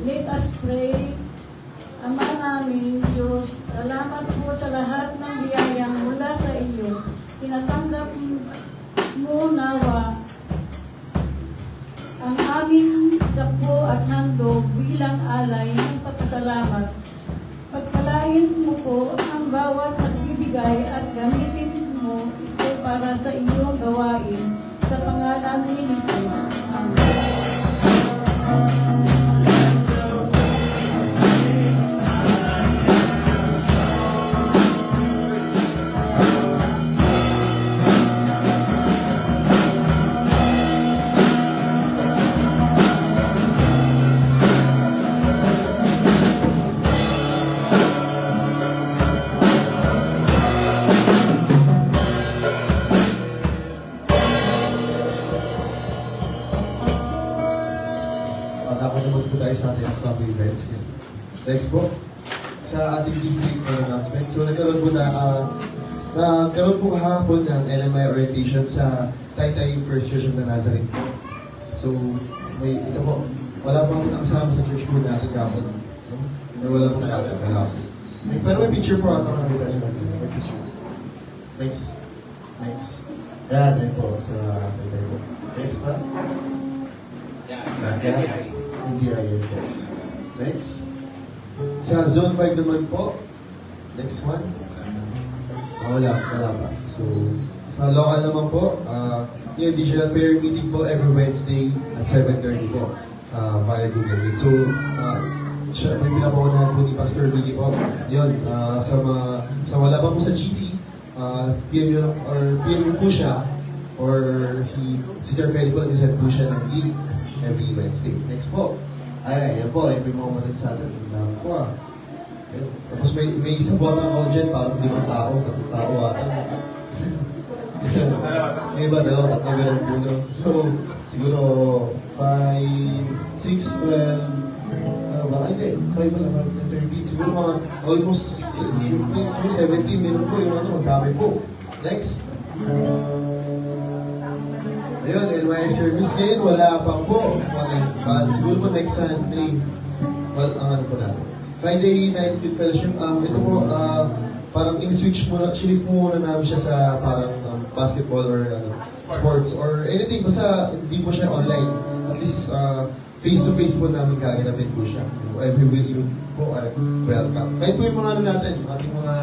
Let us pray. Ama namin, Diyos, salamat po sa lahat ng biyayang mula sa iyo. Tinatanggap mo nawa ang aming dapo at handog bilang alay ng pagkasalamat. Pagpalain mo po ang bawat nagbibigay at gamitin mo ito para sa iyong gawain. Sa pangalan ni Jesus. Amen. Dapat naman po tayo sa ating upcoming events. Next po, sa ating district announcement. So nagkaroon po kahapon ng LMI orientation sa Taytay First Church of the Nazarene po. So, ito po, wala po ako nakasama sa church po natin kahapon. Wala po nakasama. Pero may picture po ako nakakita nyo. May picture. Next. Ayan po sa Taytay po. Next pa. Yeah, sa NBI. Hindi ayun po. Next. Sa Zone 5 naman po. Next one. Wala pa. So, sa local naman po, yung additional prayer meeting po every Wednesday at 7:30 po via Google Meet. So, may pinapakunahan po ni Pastor Billy po. Yun, sa wala pa po sa GC, PM nyo po siya or si Sister Feli po, nag-send po siya ng link every Wednesday. Next po. Yan po, yung mga umatid sa atin. Lang po Ayun. Tapos may isa po ako dyan, parang 5 tao, 3 tao ata. May iba, 2, 3 ganun po. No? So, siguro 5, 6, 12, hindi, 5 pala, 13. Siguro mga almost 15, siguro 17, meron po yung ang dami po. Next. Ayun, NYX service ngayon, wala pa po. Siguro po next Sunday, ang ano po natin. Friday night with fellowship, ito po, parang in-switch muna, shift muna namin siya sa parang basketball or sports or anything, basta hindi po siya online. At least, face-to-face po namin gaganapin po siya. Every week po ay welcome. Kahit po yung mga ano natin, ating mga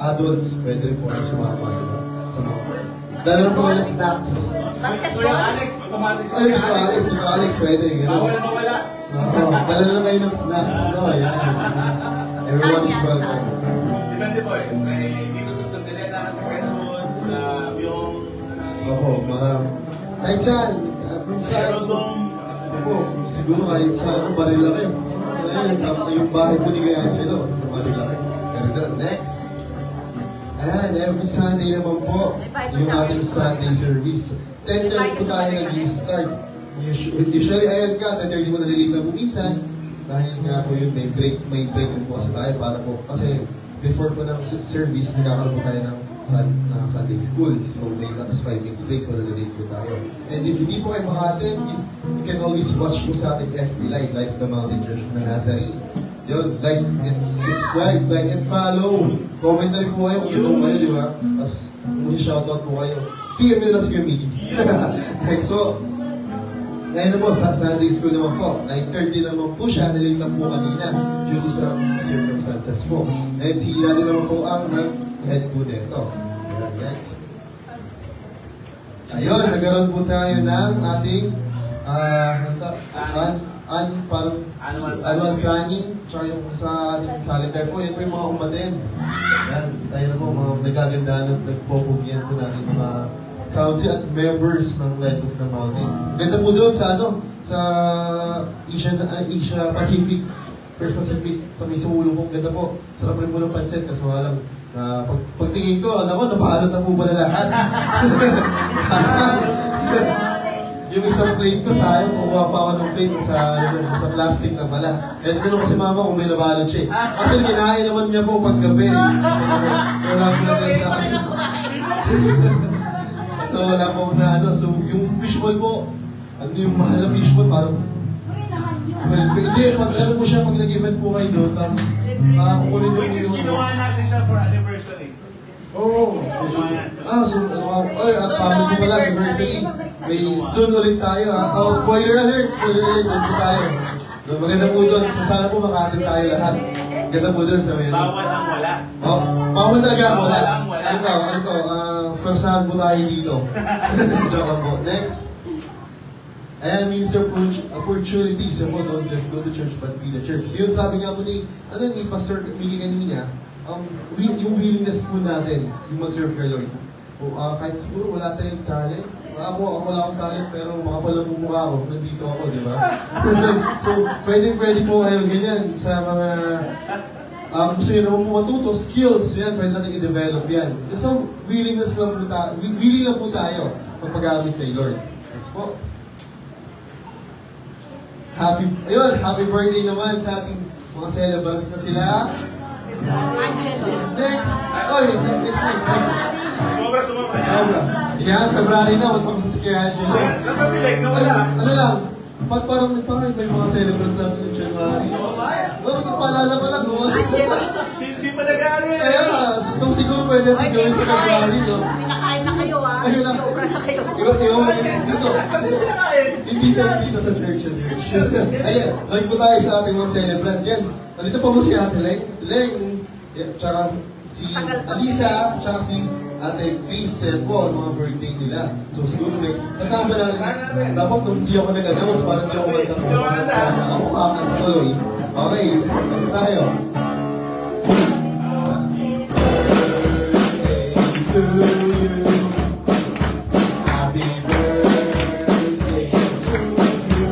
adults, pwede rin po kayo sumama, diba? Sa mga dala na po kayo ng snacks. Kuya Alex, automatic sa Ay, Kuya Alex. Ito Alex, pwede. Bawal na mawala. Dala na kayo ng snacks, no? Ayan. Everyone is welcome. Depende po eh. May dito sa Santa Elena, sa Quezon, sa Byong, Opo, marami. Kahit saan, kung saan. Rodong. Opo, siguro kahit saan, Marilaki. Yung bahay po ni Kuya Angelo, sa Marilaki. Pero next. Ayan, every Sunday naman po, yung ating Sunday service. 10:30 po tayo nag-start. Usually, ayan ka, 10:30 mo nalilate na po minsan. Dahil nga po yun, may break po kasi tayo para po. Kasi before po ng service, nagkakaroon po tayo ng Sunday school. So, may tapos 5 minutes break, so nalilate po tayo. And if hindi po kayo makatin, you can always watch po sa ating FB Live, Life of the Mountain Church ng Nazarene. Yun, like and subscribe, like and follow. Comment na rin po kayo kung ito kayo, di ba? Tapos, kung shoutout po kayo, PM nyo na sa community. So, ngayon na po, sa Sunday school naman po, 9:30 naman po siya, nalilate lang po kanina due to sa circumstances po. And si Lalo naman po ang nag-head po nito. Next. Ayun, nagkaroon po tayo ng ating parang annual planning, tsaka yung sa ating calendar po, yun po yung mga umaten. Yan, tayo na po, mga nagagandaan at nagpopugyan po natin mga council at members ng Light of the Mountain. Ganda po doon sa sa Asia Pacific, First Pacific, sa may sumulong po, ganda po. Sarap rin po ng pansit, kasi wala lang. Pagtingin ko, alam ko, napaalot na po ba na lahat? Yung isang plate ko sa akin, kukuha pa ako ng plate sa plastic na pala. Kaya tinanong ko si mama kung may nabalot siya eh. Kasi kinain naman niya po paggabi. Wala po na tayo sa akin. So wala po na So yung fishball po, yung mahal na fishball, parang 12 pesos. Hindi, pag ano po siya, pag nag-event po kayo doon, tapos kukunin mo Which is yung... ginawa natin siya for anniversary. Oo. So, ay, at paano po pala, anniversary. May, doon ulit tayo, ha. Oh, spoiler alert, doon po tayo. Maganda po doon, so sana po makatin tayo lahat. Maganda po doon sa may... Bawal ang wala. Oh, bawal talaga, wala. Wala. Ano to, persahan po tayo dito. Joke lang po. Next. Ayan, means opportunities. Mo, don't just go to church, but be the church. Yun, sabi nga po ni Pastor Mili kanina, yung willingness po natin, yung mag-serve kay Lord. Kahit siguro wala tayong talent. Ako wala akong talent, pero makapal ang mukha ko. Nandito ako, di ba? So, pwede po kayo ganyan sa mga gusto nyo naman po matuto, skills, yan, pwede natin i-develop yan. So, willing lang po tayo magpagamit kay Lord. Yes po. Happy birthday naman sa ating mga celebrants na sila. Next. Next. Sumobra. Yan, February na, matapos sa si Kuya Angelo. Nasa select na wala. Ano lang, parang may mga celebrants sa atin ng January. Magpapaalala pa lang, no? Hindi pa nag-aaral. Kaya nga, so siguro pwede natin gawin sa February, no? Pinakain na kayo, ha? Ayun lang. Sobra na kayo. Iwan mo yung dito. Saan din pinakain? Hindi sa church. Ayan, balik po tayo sa ating mga celebrants. Yan, nandito pa mo si Ate Leng, tsaka si Alisa, tsaka si Ate Chris po, ang mga birthday nila. So siguro next, natama natin. Dapat kung hindi ako nag-announce, parang hindi ako manta sa mga sana. Ako kakanta tuloy. Okay, ano tayo? To you. Happy birthday to you. Happy birthday, happy birthday, happy birthday to you.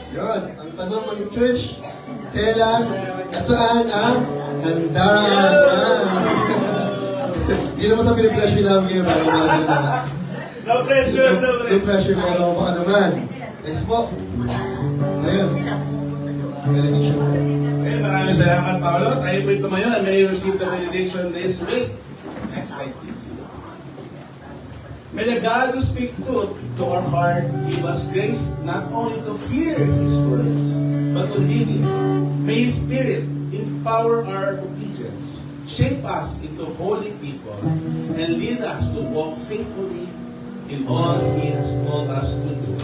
Yun, ang tanong ng church, kailan at saan ang handaan? Hindi naman sa pinipressure namin ngayon, bago namin lahat. No pressure, no No pressure ko lang baka naman. Next po. Ayun. Benediction. Okay, maraming salamat, Paolo. Tayo po'y tumayo and may receive the benediction this week. Next slide, please. May the God who speak truth to our heart give us grace not only to hear His words, but to live it. May His Spirit empower our obedience, shape us into holy people, and lead us to walk faithfully in all He has called us to do.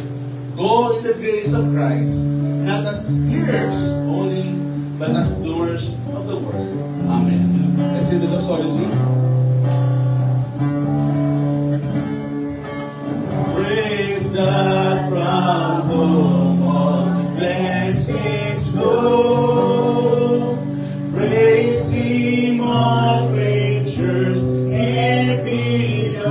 Go in the grace of Christ, not as hearers only, but as doers of the word. Amen. Let's sing the doxology. Praise God from whom all blessings flow. Praise Him, all creatures here below.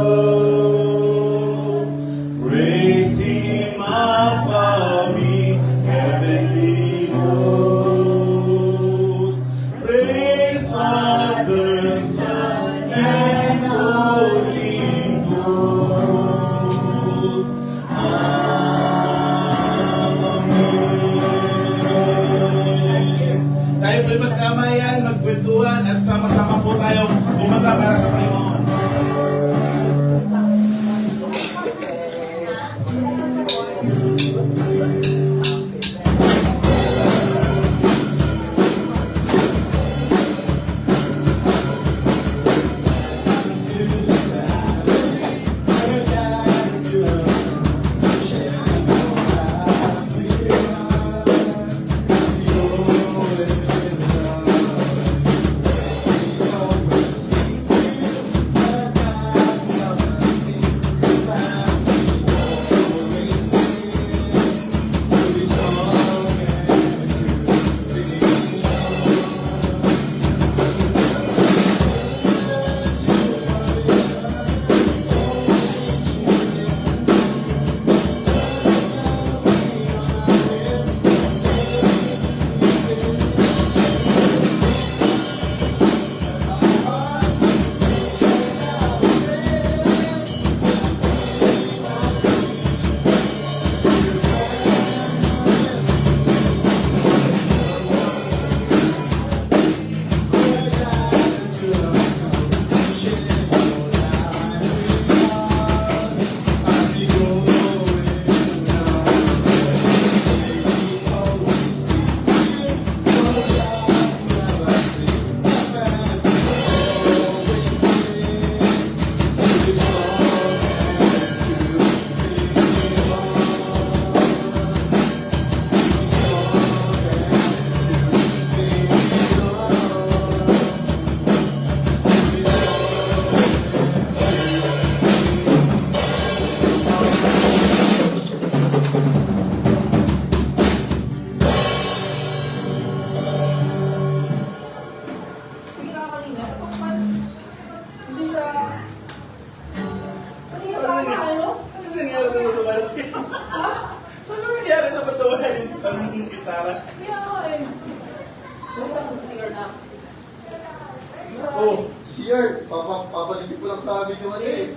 Praise Him above me, heavenly hosts. Praise Father, Son, and Holy Ghost. Amen. Tayo po'y magkamayan, magkwentuhan, at sama-sama po tayo kumanta para sa Panginoon. para... Kaya ako eh. Huwag lang sa CR na. Oh, CR, papalipit ko lang sa amin yung ano eh.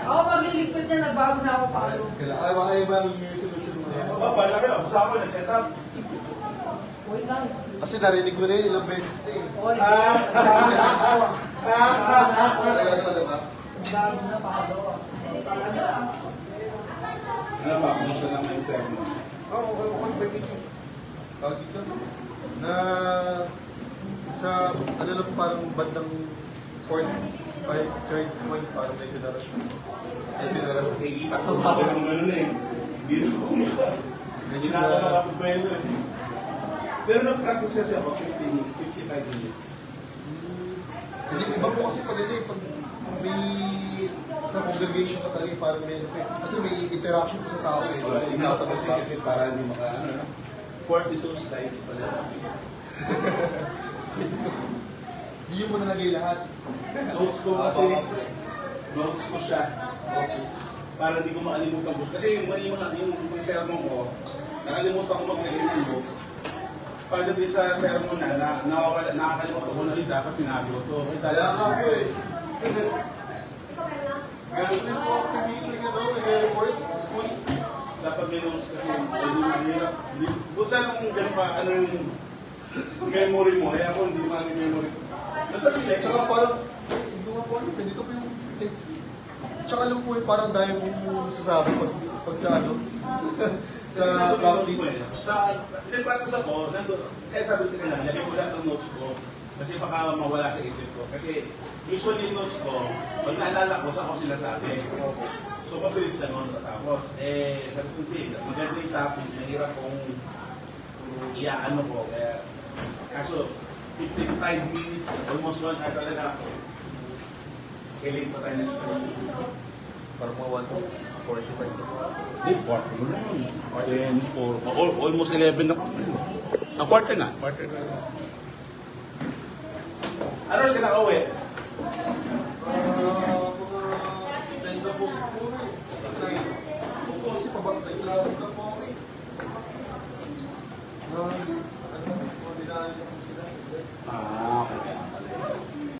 Ako magliligpit niya, nagbago na ako paano. Kailangan ay ba yung solution mo na yan? bala kayo. Basta ako nag-set up. Uy, guys. Kasi narinig ko na yun ilang beses na eh. Uy, nagbago na ako. Talaga ano ba? Nagbago na paano. Talaga. Ano ba? Kumusta naman yung sermon? Oo, okay, pwede ko. Tawag dito. Na sa ano lang parang bandang third point parang medyo narasyon. Medyo narasyon. Nakikita ko sa akin ng ganun eh. Hindi na kumita. Hindi na ako nakapagpwede eh. Pero nag-practice kasi ako 55 minutes. Hindi, iba po kasi pag pag may sa congregation ka talaga parang may ano eh. Kasi may interaction ko sa tao eh. Inatabas kasi para hindi maka ano, 42 slides pala. Hindi yung mo nalagay lahat. Notes ko kasi, notes ko siya. Para hindi ko makalimutan ko. Kasi yung mga sermon ko, nakalimutan ko maglagay ng notes. Pagdating sa sermon na, nakakalimutan ko na, dapat sinabi ko to. Kaya nga po eh. Ganun rin po ako nag-report sa school. Dapat may notes kasi hindi mahirap. Kung saan kung gano'n pa, ano yung memory mo, kaya ako hindi man yung memory ko. Nasa sila, Tsaka parang, hindi ko nga po alam, ganito po yung text. Tsaka alam po yung parang dahil mong sasabi pag sa ano, sa practice. Hindi practice ako, nandun, kaya sabi ko nila, lagay ko lahat ng notes ko kasi baka mawala sa isip ko. Kasi usually yung notes ko, pag naalala ko, saan ko sinasabi. So, mabilis lang ako natatapos. Sabi ko, hindi, maganda yung topic, nahirap kong iaano ko. Kaya, kaso, 55 minutes, almost 1 hour talaga ako. Kailangan pa tayo next time. Parang mga 1:45. Hindi, quarter na yun. 10, 4, almost 11 na. Quarter na. Ano siya nakauwi?